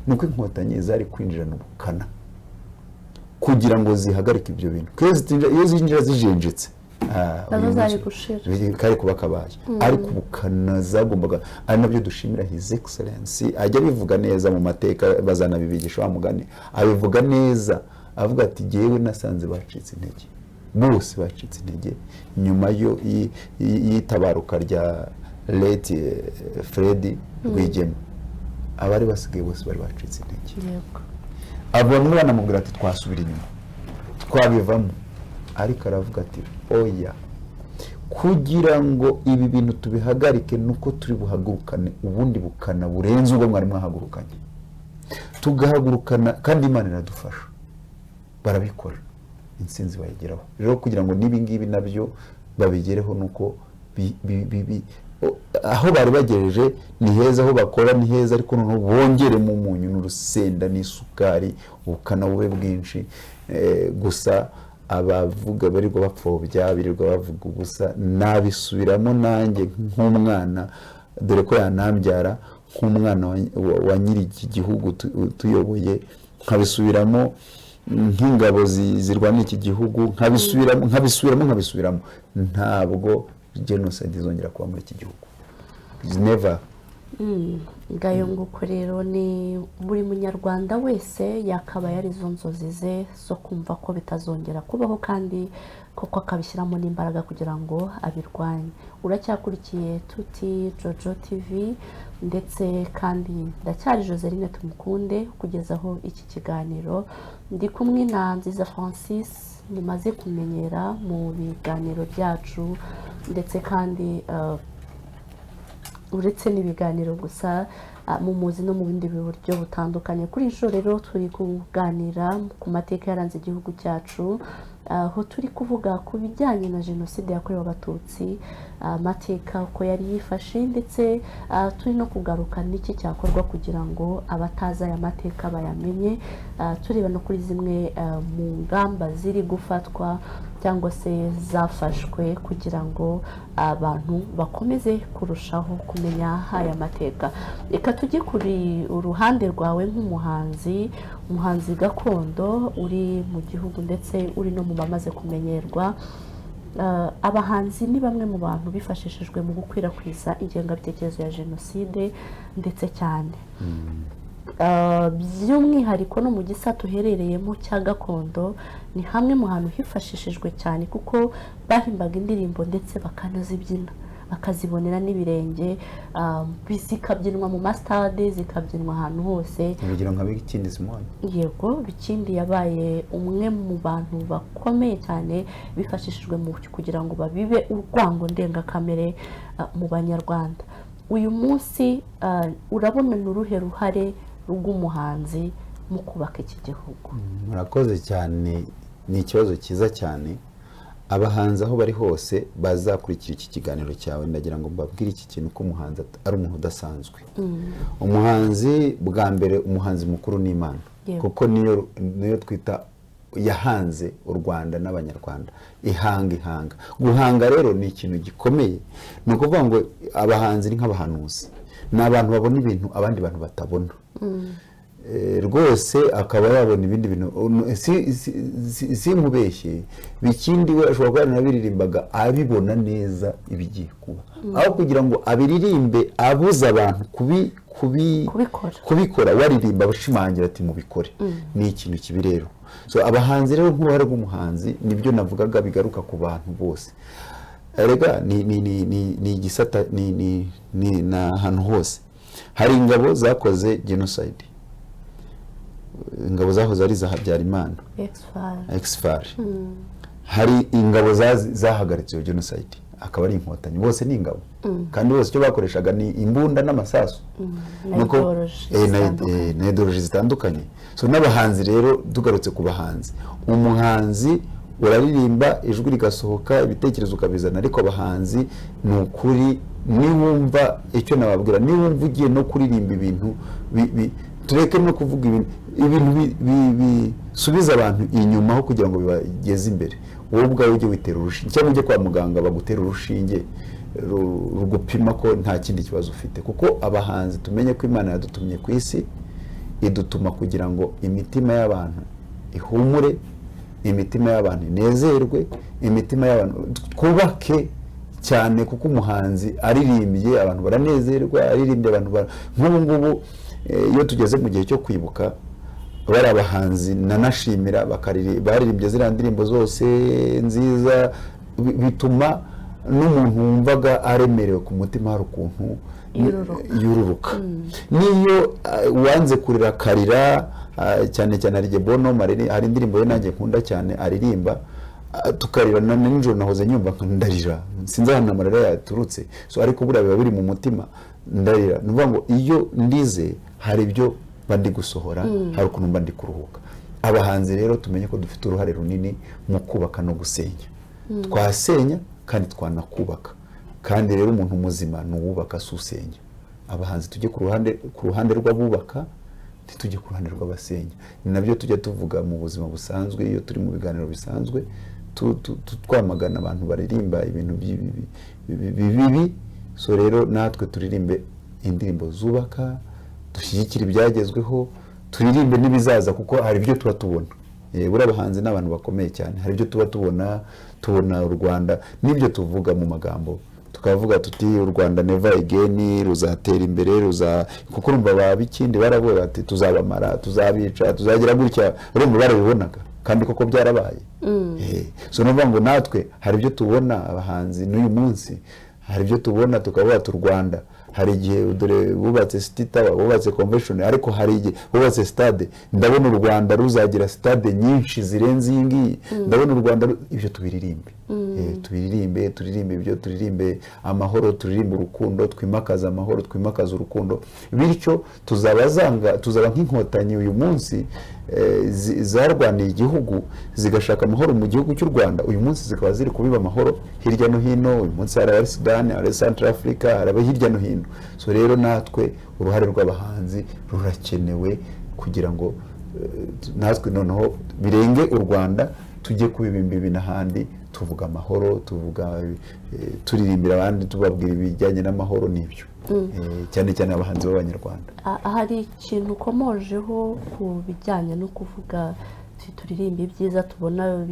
nuko inkotanyi zari kwinjirana ubukana kugira ngo zihagarike ibyo bintu. Iyo zinjira zijenjetse kari kuba kabaye, ariko ubukana zagombaga, ari nabyo dushimira His Excellency, ajya bivuga neza mu mateka, bazanabibigisha wa mugani, abivuga neza avuga ati jyewe nasanze bacitse intege, bose bacitse intege nyuma y'itabaruka rya Late Fred Rwigema, abari basigaye bose bari bacitse intege. Abantu banamubwira ati twasubira inyuma twabivamo, ariko aravuga ati oya, kugira ngo ibi bintu tubihagarike nuko turi buhagurukane ubundi bukana burenze ubwo mwari mwahagurukanye, tugahagurukana kandi Imana iradufasha, barabikora, intsinzi bayigeraho. Rero kugira ngo nibi ngibi nabyo babigereho nuko aho bari bagereje ni heza, aho bakora ni heza, ariko noneho bongeremo umunyu n'urusenda n'isukari, ubukana bube bwinshi. Gusa abavuga barirwa bapfobya, birirwa bavuga ubusa, nabisubiramo nanjye nk'umwana, dore ko yanambyara nk'umwana wa nyiri iki gihugu tuyoboye, nkabisubiramo nk'ingabo zirwanira iki gihugu, nkabisubiramo, ntabwo genocide izongera kuba muri iki gihugu, never. Ngayo nguko rero ni buri munyarwanda wese yakabaye ari izo nzozi ze zo kumva ko bitazongera kubaho, kandi koko akabishyiramo n'imbaraga kugira ngo abirwanye. Uracyakurikiye Tuti Jojo TV, ndetse kandi ndacyari Joseline Tumukunde kugezaho iki kiganiro. Ndi kumwe na Nziza Francis, mumaze kumenyera mu biganiro byacu, ndetse kandi uretse n'ibiganiro gusa mumuzi no mu bindi buryo butandukanye. Kuri inshuro rero turi kuganira ku mateka yaranze igihugu cyacu, aho turi kuvuga ku bijyanye na jenoside yakorewe Abatutsi, amateka uko yari yifashe, ndetse turi no kugaruka n'iki cyakorwa kugira ngo abatazi aya mateka bayamenye, tureba no kuri zimwe mu ngamba ziri gufatwa cyangwa se zafashwe kugira ngo abantu bakomeze kurushaho kumenya aya mateka. Reka tujye kuri uruhande rwawe nk'umuhanzi gakondo uri mu gihugu ndetse uri no mu bamaze kumenyerwa. Abahanzi ni bamwe mu bantu bifashishijwe mu gukwirakwiza ingengabitekerezo ya jenoside, ndetse cyane by'umwihariko no mu gisata uherereyemo cya gakondo, ni hamwe mu hantu hifashishijwe cyane, kuko bahimbaga indirimbo ndetse bakanazibyina, bakazibonera n'ibirenge, zikabyinwa mu masitade, zikabyinwa ahantu hose. urugero nka Bikindi Simone. Yego, Bikindi yabaye umwe mu bantu bakomeye cyane bifashishijwe mu kugira ngo babibe urwango ndengakamere mu banyarwanda. Uyu munsi urabona ni uruhe ruhare rw'umuhanzi mu kubaka iki gihugu? Murakoze cyane, ni ikibazo cyiza cyane. Abahanzi aho bari hose bazakurikira iki kiganiro cyawe, ndagira ngo mbabwire iki kintu ko umuhanzi ari umuntu udasanzwe. Umuhanzi bwa mbere, umuhanzi mukuru ni Imana, kuko niyo twita yahanze u Rwanda n'abanyarwanda. Ihanga guhanga rero ni ikintu gikomeye. Ni ukuvuga ngo abahanzi ni nk'abahanuzi, ni abantu babona ibintu abandi bantu batabona. Rwose akaba yabona ibindi bintu. Si nkubeshye, Bikindi we ashobora kuba yanabiririmbaga abibona neza ibigiye kuba, aho kugira ngo abiririmbe abuza abantu kubikora, waririmba abashimangira ati mubikore. Ni ikintu kibi rero. So abahanzi rero nk'uruhare rw'umuhanzi nibyo navugaga bigaruka ku bantu bose. Erega ni igisata, ni ahantu hose. Hari ingabo zakoze genocide, ingabo zahoze ari za Habyarimana, Exfar. Hari ingabo zahagaritse iyo genocide, akaba ari inkotanyi. Bose ni ingabo, kandi bose icyo bakoreshaga ni imbunda n'amasasu, na ideoloji zitandukanye. So n'abahanzi rero, tugarutse ku bahanzi, umuhanzi uraririmba, ijwi rigasohoka, ibitekerezo ukabizana, ariko abahanzi ni ukuri, niwumva icyo nababwira, niwumva ugiye no kuririmba ibintu tureke no kuvuga ibintu bisubiza abantu inyuma aho kugira ngo bibageze imbere. Wowe ubwawe ujye witera urushinge, cyangwa ujye kwa muganga bagutera urushinge rugupima ko nta kindi kibazo ufite. Kuko abahanzi tumenye ko Imana yadutumye ku isi, idutuma kugira ngo imitima y'abantu ihumure, imitima y'abantu inezerwe, imitima y'abantu twubake cyane. Kuko umuhanzi aririmbye abantu baranezerwa, aririmbye abantu nk'ubu ngubu iyo tugeze mu gihe cyo kwibuka, bari abahanzi nanashimira baririmbye ziriya ndirimbo zose nziza, bituma n'umuntu wumvaga aremerewe ku mutima hari ukuntu yururuka. Niyo wanze kurira karira, cyane cyane hari Bono Marley, hari indirimbo ye nanjye nkunda cyane aririmba, tukarira na nijoro nahoze nyumva ndarira, sinzi ahantu amarira yaturutse. So ariko buriya biba biri mu mutima, ndarira. Nuvuga ngo iyo ndize hari ibyo bandi gusohora, hari ukuntu mba ndi kuruhuka. Abahanzi rero tumenye ko dufite uruhare runini mu kubaka no gusenya. Twasenya kandi twanakubaka, kandi rero umuntu muzima ni uwubaka, si usenya. Abahanzi tujye ku ruhande rw'abubaka, ntitujye ku ruhande rw'abasenya. Ni nabyo tujya tuvuga mu buzima busanzwe, iyo turi mu biganiro bisanzwe, twamagana abantu baririmba ibintu bibi. So rero natwe turirimbe indirimbo zubaka, dushyigikire ibyagezweho, turirimbe n'ibizaza, kuko hari ibyo tuba tubona. Buriya abahanzi ni abantu bakomeye cyane, hari ibyo tuba tubona u Rwanda, n'ibyo tuvuga mu magambo tukavuga tuti u Rwanda never again ruzatera imbere, kuko urumva ba Bikindi baravuga bati tuzabamara, tuzabica, tuzagira gutya, urumva barabibonaga kandi koko byarabaye. So numva ngo natwe hari ibyo tubona abahanzi n'uyu munsi, hari ibyo tubona tukavuga tu Rwanda. Hari igihe dore bubatse City Tower, bubatse Convention, ariko hari igihe bubatse stade. Ndabona u Rwanda ruzagira stade nyinshi zirenze iyi ngiyi. Ndabona u Rwanda ibyo tubiririmbe. Turirimbe ibyo, turirimbe amahoro, turirimbe urukundo, twimakaza amahoro, twimakaza urukundo. Bityo tuzaba nk'inkotanyi uyu munsi zarwaniye igihugu, zigashaka amahoro mu gihugu cy'u Rwanda. Uyu munsi zikaba ziri kubiba amahoro hirya no hino. Uyu munsi hari Sudan, hari Central Africa, hari hirya no hino. So rero natwe uruhare rw'abahanzi rurakenewe kugira ngo natwe noneho birenge u Rwanda, tujye kubibimba ibi n'ahandi, tuvuga amahoro, turirimbira abandi, tubabwira ibijyanye n'amahoro n'ibyo. Cyane cyane abahanzi b'abanyarwanda. Hari ikintu ukomojeho ku bijyanye no kuvuga turirimba ibyiza tubona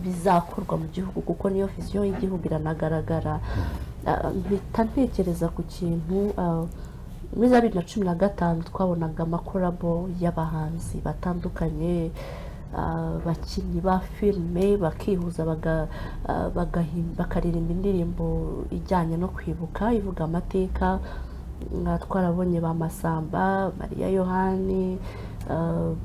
bizakorwa mu gihugu, kuko niyo viziyo y'igihugu iranagaragara. Mpita ntekereza ku kintu muri 2015 twabonaga amakorabo y'abahanzi batandukanye, abakinnyi ba filime bakihuza bakaririmba indirimbo ijyanye no kwibuka ivuga amateka. Twarabonye ba Masamba, Mariya Yohani,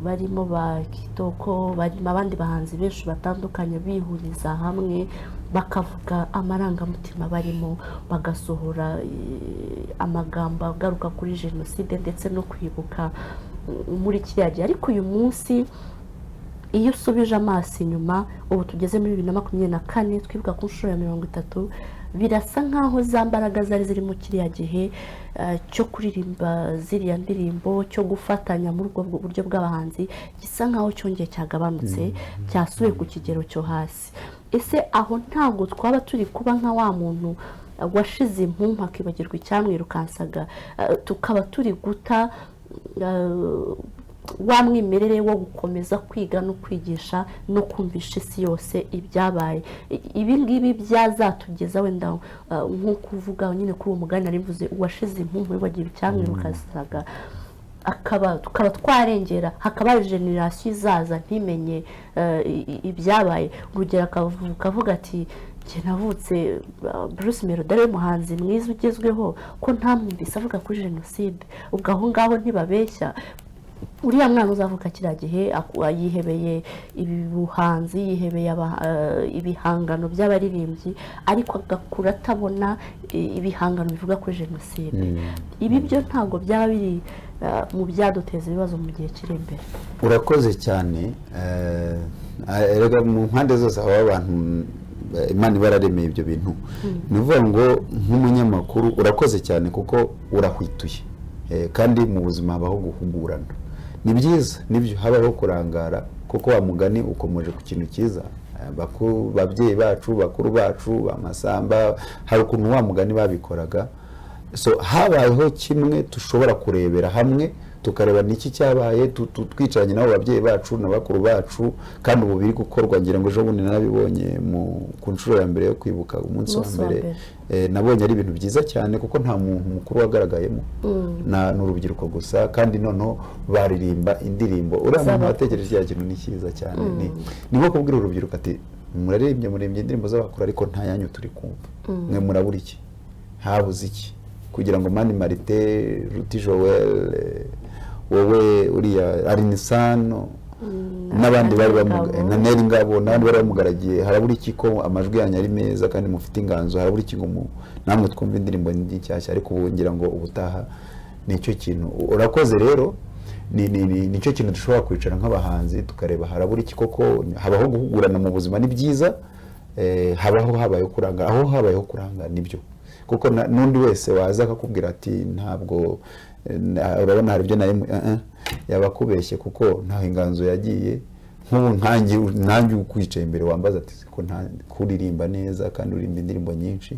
barimo ba Kitoko, barimo abandi bahanzi benshi batandukanye bihuriza hamwe bakavuga amarangamutima barimo, bagasohora amagambo agaruka kuri jenoside ndetse no kwibuka muri kiriya gihe. Ariko uyu munsi iyo usubije amaso inyuma, ubu tugeze muri 2024 twibuka ku nshuro ya 30, birasa nkaho za mbaraga zari ziri mu kiriya gihe cyo kuririmba ziriya ndirimbo, cyo gufatanya muri ubwo buryo bw'abahanzi, gisa nkaho cyongeye cyagabanutse, cyasubiye ku kigero cyo hasi. Ese aho ntabwo twaba turi kuba nka wa muntu washize impumpa akibagirwa icyamwirukansaga, tukaba turi guta wa mwimerere wo gukomeza kwiga no kwigisha no kumvisha isi yose ibyabaye. Ibi ngibi byazatugeza wenda nk'uko uvuga nyine kuri uwo mugani nari mvuze, uwashize impumpu wibagiwe icyamwirukansaga, tukaba twarengera, hakaba generasiyo izaza ntimenye ibyabaye. Urugero akavuga ati njye navutse Bruce Melody ari umuhanzi mwiza ugezweho, ko ntamwumvise avuga kuri jenoside. Ubwo aho ngaho ntibabeshya, uriya mwana uzavuka kiriya gihe yihebeye ubuhanzi, yihebeye ibihangano by'abaririmbyi, ariko agakura atabona ibihangano bivuga kuri jenoside. Ibi byo ntabwo byaba biri mu byaduteza ibibazo mu gihe kiri imbere. Urakoze cyane. Erega mu mpande zose haba abantu Imana ibararemeye ibyo bintu. Ni ukuvuga ngo nk'umunyamakuru urakoze cyane kuko urahwituye, kandi mu buzima habaho guhugurana. Ni byiza, nibyo habaho kurangara, kuko wa mugani ukomeje ku kintu cyiza. Babyeyi bacu, bakuru bacu, Amasamba, hari ukuntu wa mugani babikoraga. So habayeho kimwe tushobora kurebera hamwe, tukareba niki cyabaye, twicaranye nabo babyeyi bacu na bakuru bacu, kandi ubu biri gukorwa. Ngira ngo ejo bundi narabibonye ku nshuro ya mbere yo kwibuka umunsi wa mbere. Nabonye ari ibintu byiza cyane, kuko nta muntu mukuru wagaragayemo, n'urubyiruko gusa, kandi noneho baririmba indirimbo. Uriya muntu watekereje cya kintu ni cyiza cyane. Ni nko kubwira urubyiruko ati muririmbye indirimbo z'abakuru, ariko nta yanyu turi kumva. Mwe murabura iki? Habuze iki? Kugira ngo Mani Marite, Ruti Joel, wowe uriya Arinisano n'abandi bari na Neri Ngabo n'abandi bari bamugaragiye, harabura iki ko amajwi yanyu ari meza kandi mufite inganzo? Harabura iki ngo namwe twumva indirimbo nshyashya? Ariko ubu ngira ngo ubutaha nicyo kintu. Urakoze rero, nicyo kintu dushobora kwicara nk'abahanzi tukareba harabura iki koko. Habaho guhugurana mu buzima, ni byiza. Habayeho kuranga, aho habayeho kuranga nibyo, kuko n'undi wese waza akakubwira ati ntabwo urabona hari ibyo yabakubeshye, kuko nta inganzo yagiye. Nk'ubu nanjye ukwicaye imbere wambaza ati ko kuririmba neza kandi uririmba indirimbo nyinshi,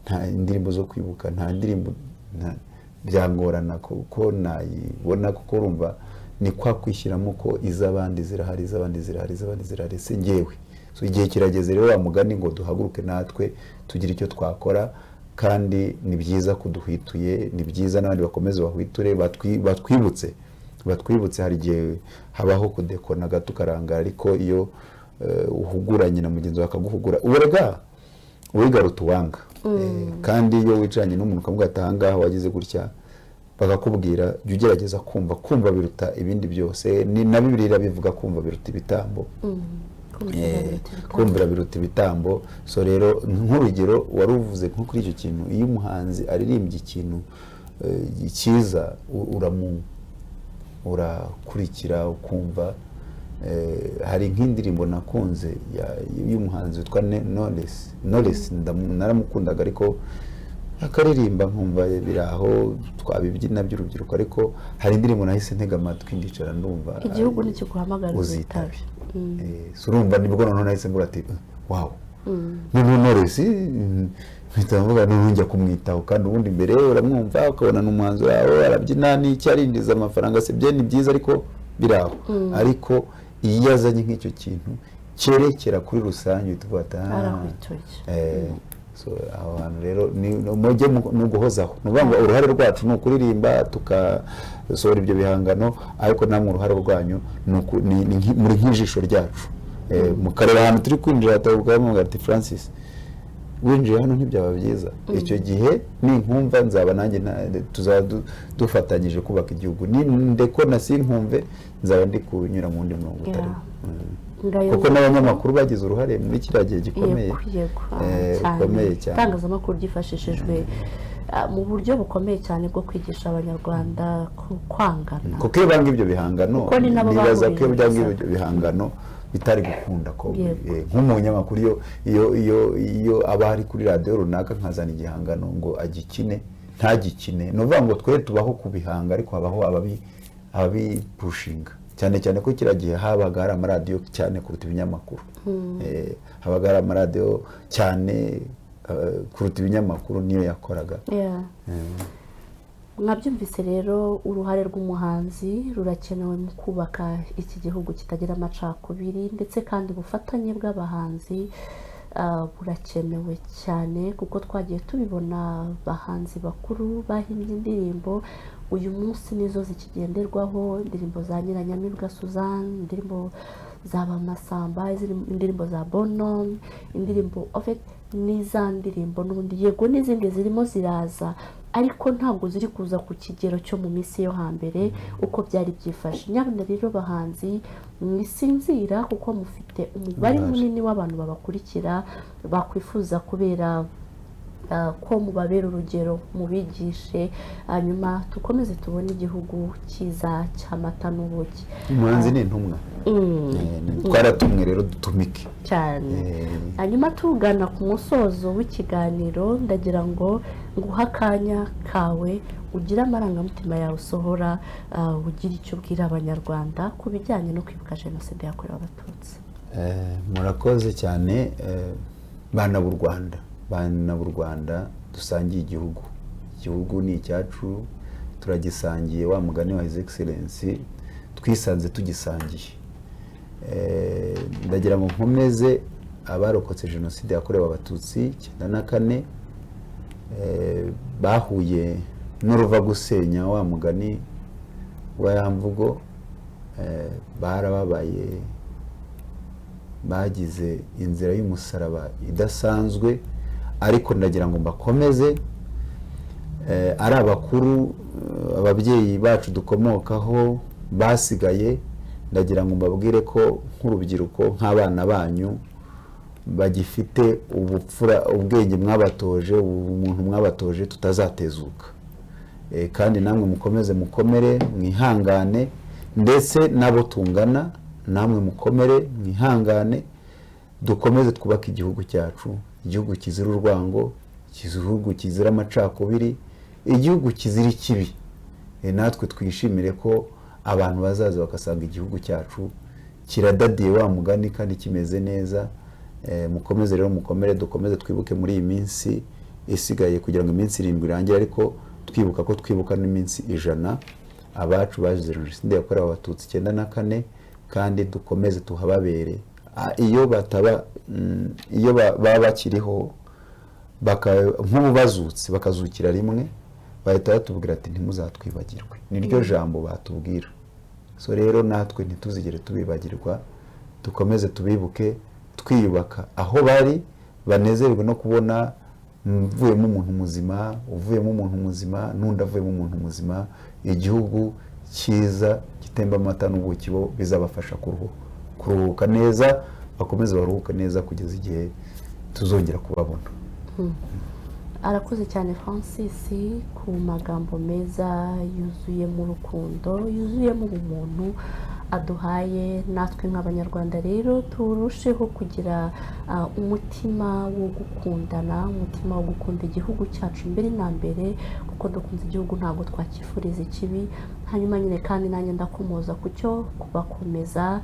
nta indirimbo zo kwibuka, nta ndirimbo byangorana kuko nayibona, kuko urumva ni kwa kwishyiramo ko iz'abandi zirahari, iz'abandi zirahari, se njyewe. So igihe kirageze rero wa mugani ngo duhaguruke natwe tugire icyo twakora, kandi ni byiza kuduhwituye, ni byiza n'abandi bakomeze bahwiture, batwibutse. Hari igihe habaho kudekona gato ukarangara, ariko iyo uhuguranye na mugenzi wawe akaguhugura, urega wigaruta uwanga. Kandi iyo wicaranye n'umuntu ukamubwira ati ahangaha wagize gutya, bakakubwira, jya ugerageza kumva biruta ibindi byose. Na Bibiliya bivuga kumva biruta ibitambo. Kumvira biruta ibitambo. So rero nk'urugero wari uvuze nko kuri icyo kintu, iyo umuhanzi aririmbye ikintu cyiza, urakurikira ukumva. Hari nk'indirimbo nakunze y'umuhanzi witwa Knowless, naramukundaga, ariko akaririmba nkumva biraho twabibyina by'urubyiruko. Ariko hari indirimbo nahise ntega amatwi ndicara ndumva, igihugu nicyo guhamagara uzitabe. Surumva nibwo noneho nahise mbura ati wow, Knowless mpitavuga njya kumwitaho. Kandi ubundi mbere uramwumva ukabona n'umuhanzi wawe arabyina n'icyo arindiza amafaranga, se bye ni byiza, ariko biraho. Ariko iyo yazanye nk'icyo kintu cyerekera kuri rusange tuvuga ati so aho hantu rero mujye no guhozaho ni ukuvuga ngo uruhare rwacu ni ukuririmba tugasohora ibyo bihangano ariko namwe uruhare rwanyu muri nk'ijisho ryacu mukareba ahantu turi kwinjira tukavuga ati Francis winjiye hano ntibyaba byiza icyo gihe ninkumva nzaba nanjye tuzaba dufatanyije kubaka igihugu ndeko nasinkumve nzaba ndi kunyura mu ndi murongo utari kuko n'abanyamakuru bagize uruhare muri kiriya gihe gikomeye cyane itangazamakuru ryifashishijwe mu buryo bukomeye cyane bwo kwigisha abanyarwanda kwangana kuko iyo banga ibyo bihangano nibaza ko iyo byanga ibyo bihangano bitari gukunda ko nk'umunyamakuru iyo aba ari kuri radiyo runaka nkazana igihangano ngo agikine ntagikine ni ukuvuga ngo twe tubaho kubihanga ariko habaho ababipushinga cyane cyane ko kiriya gihe habaga hari amaradiyo cyane kuruta ibinyamakuru habaga hari amaradiyo cyane kuruta ibinyamakuru niyo yakoraga mwabyumvise rero uruhare rw'umuhanzi rurakenewe mu kubaka iki gihugu kitagira amacakubiri ndetse kandi ubufatanye bw'abahanzi burakenewe cyane kuko twagiye tubibona abahanzi bakuru bahimbye indirimbo uyu munsi nizo zikigenderwaho indirimbo za Nyiranyamibwa Suzanne indirimbo za Bamasamba indirimbo za Bonhomme indirimbo n'iza ndirimbo n'ubundi yego n'izindi zirimo ziraza ariko ntabwo ziri kuza ku kigero cyo mu minsi yo hambere uko byari byifashe nyabuna rero bahanzi mwisinzira kuko mufite umubare munini w'abantu babakurikira bakwifuza kubera ko mubabera urugero mubigishe hanyuma tukomeze tubone igihugu cyiza cy'amata n'ubuki umuhanzi ni intumwa twaratumwe rero dutumike cyane hanyuma tugana ku musozo w'ikiganiro ndagira ngo nguha akanya kawe ugire amarangamutima yawe usohora ugire icyo ubwira abanyarwanda ku bijyanye no kwibuka jenoside yakorewe abatutsi murakoze cyane bana b'u Rwanda dusangiye igihugu ni icyacu turagisangiye wa mugani wa His Excellency twisanze tugisangiye ndagira ngo nkomeze abarokotse jenoside yakorewe abatutsi 94 bahuye n'uruva gusenya wa mugani wa ya mvugo barababaye bagize inzira y'umusaraba idasanzwe ariko ndagira ngo mbakomeze ari abakuru ababyeyi bacu dukomokaho basigaye ndagira ngo mbabwire ko nk'urubyiruko nk'abana banyu bagifite ubwenge mwabatoje umuntu mwabatoje tutazatezuka kandi namwe mukomeze mukomere mwihangane ndetse nabo tungana namwe mukomere mwihangane dukomeze twubaka igihugu cyacu igihugu kizira urwango igihugu kizira amacakubiri igihugu kizira ikibi natwe twishimire ko abantu bazaza bagasanga igihugu cyacu kiradadiye wa mugani kandi kimeze neza mukomeze rero mukomere dukomeze twibuke muri iyi minsi isigaye kugira ngo iminsi 7 irangire ariko twibuka ko twibuka n'iminsi 100 abacu bazize jenoside yakorewe abatutsi 94 kandi dukomeze tuhababere iyo baba bakiriho nk'ubu bazutse bakazukira rimwe bahita batubwira ati ntimuzatwibagirwe niryo jambo batubwira so rero natwe ntituzigere tubibagirwa dukomeze tubibuke twiyubaka aho bari banezerwe no kubona mvuyemo umuntu muzima uvuyemo umuntu muzima n'undi avuyemo umuntu muzima igihugu cyiza gitemba amata n'ubuki bo bizabafasha kuruhuka neza bakomeze baruhuke neza kugeza igihe tuzongera kubabona arakoze cyane Francis ku magambo meza yuzuyemo urukundo yuzuyemo ubumuntu aduhaye natwe nk'abanyarwanda rero turusheho kugira umutima wo gukundana umutima wo gukunda igihugu cyacu mbere na mbere kuko dukunze igihugu ntabwo twakifuriza ikibi hanyuma nyine kandi nanjye ndakomoza ku cyo kubakomeza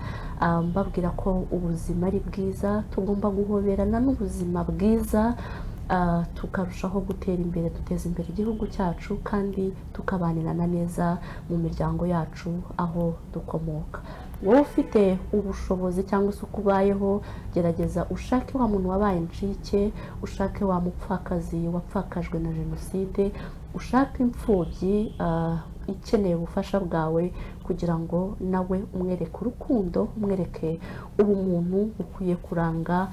mbabwira ko ubuzima ari bwiza tugomba guhoberana n'ubuzima bwiza tukarushaho gutera imbere duteza imbere igihugu cyacu kandi tukabanirana neza mu miryango yacu aho dukomoka wowe ufite ubushobozi cyangwa se uko ubayeho, gerageza ushake wa muntu wabaye incike, ushake wa mupfakazi wapfakajwe na jenoside, ushake imfubyi ikeneye ubufasha bwawe, kugira ngo nawe umwereke urukundo, umwereke ubumuntu ukwiye kuranga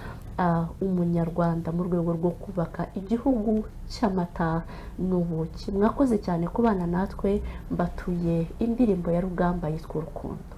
umunyarwanda mu rwego rwo kubaka igihugu cy'amata n'ubuki. Mwakoze cyane kubana natwe, mbatuye indirimbo ya Rugamba yitwa Urukundo.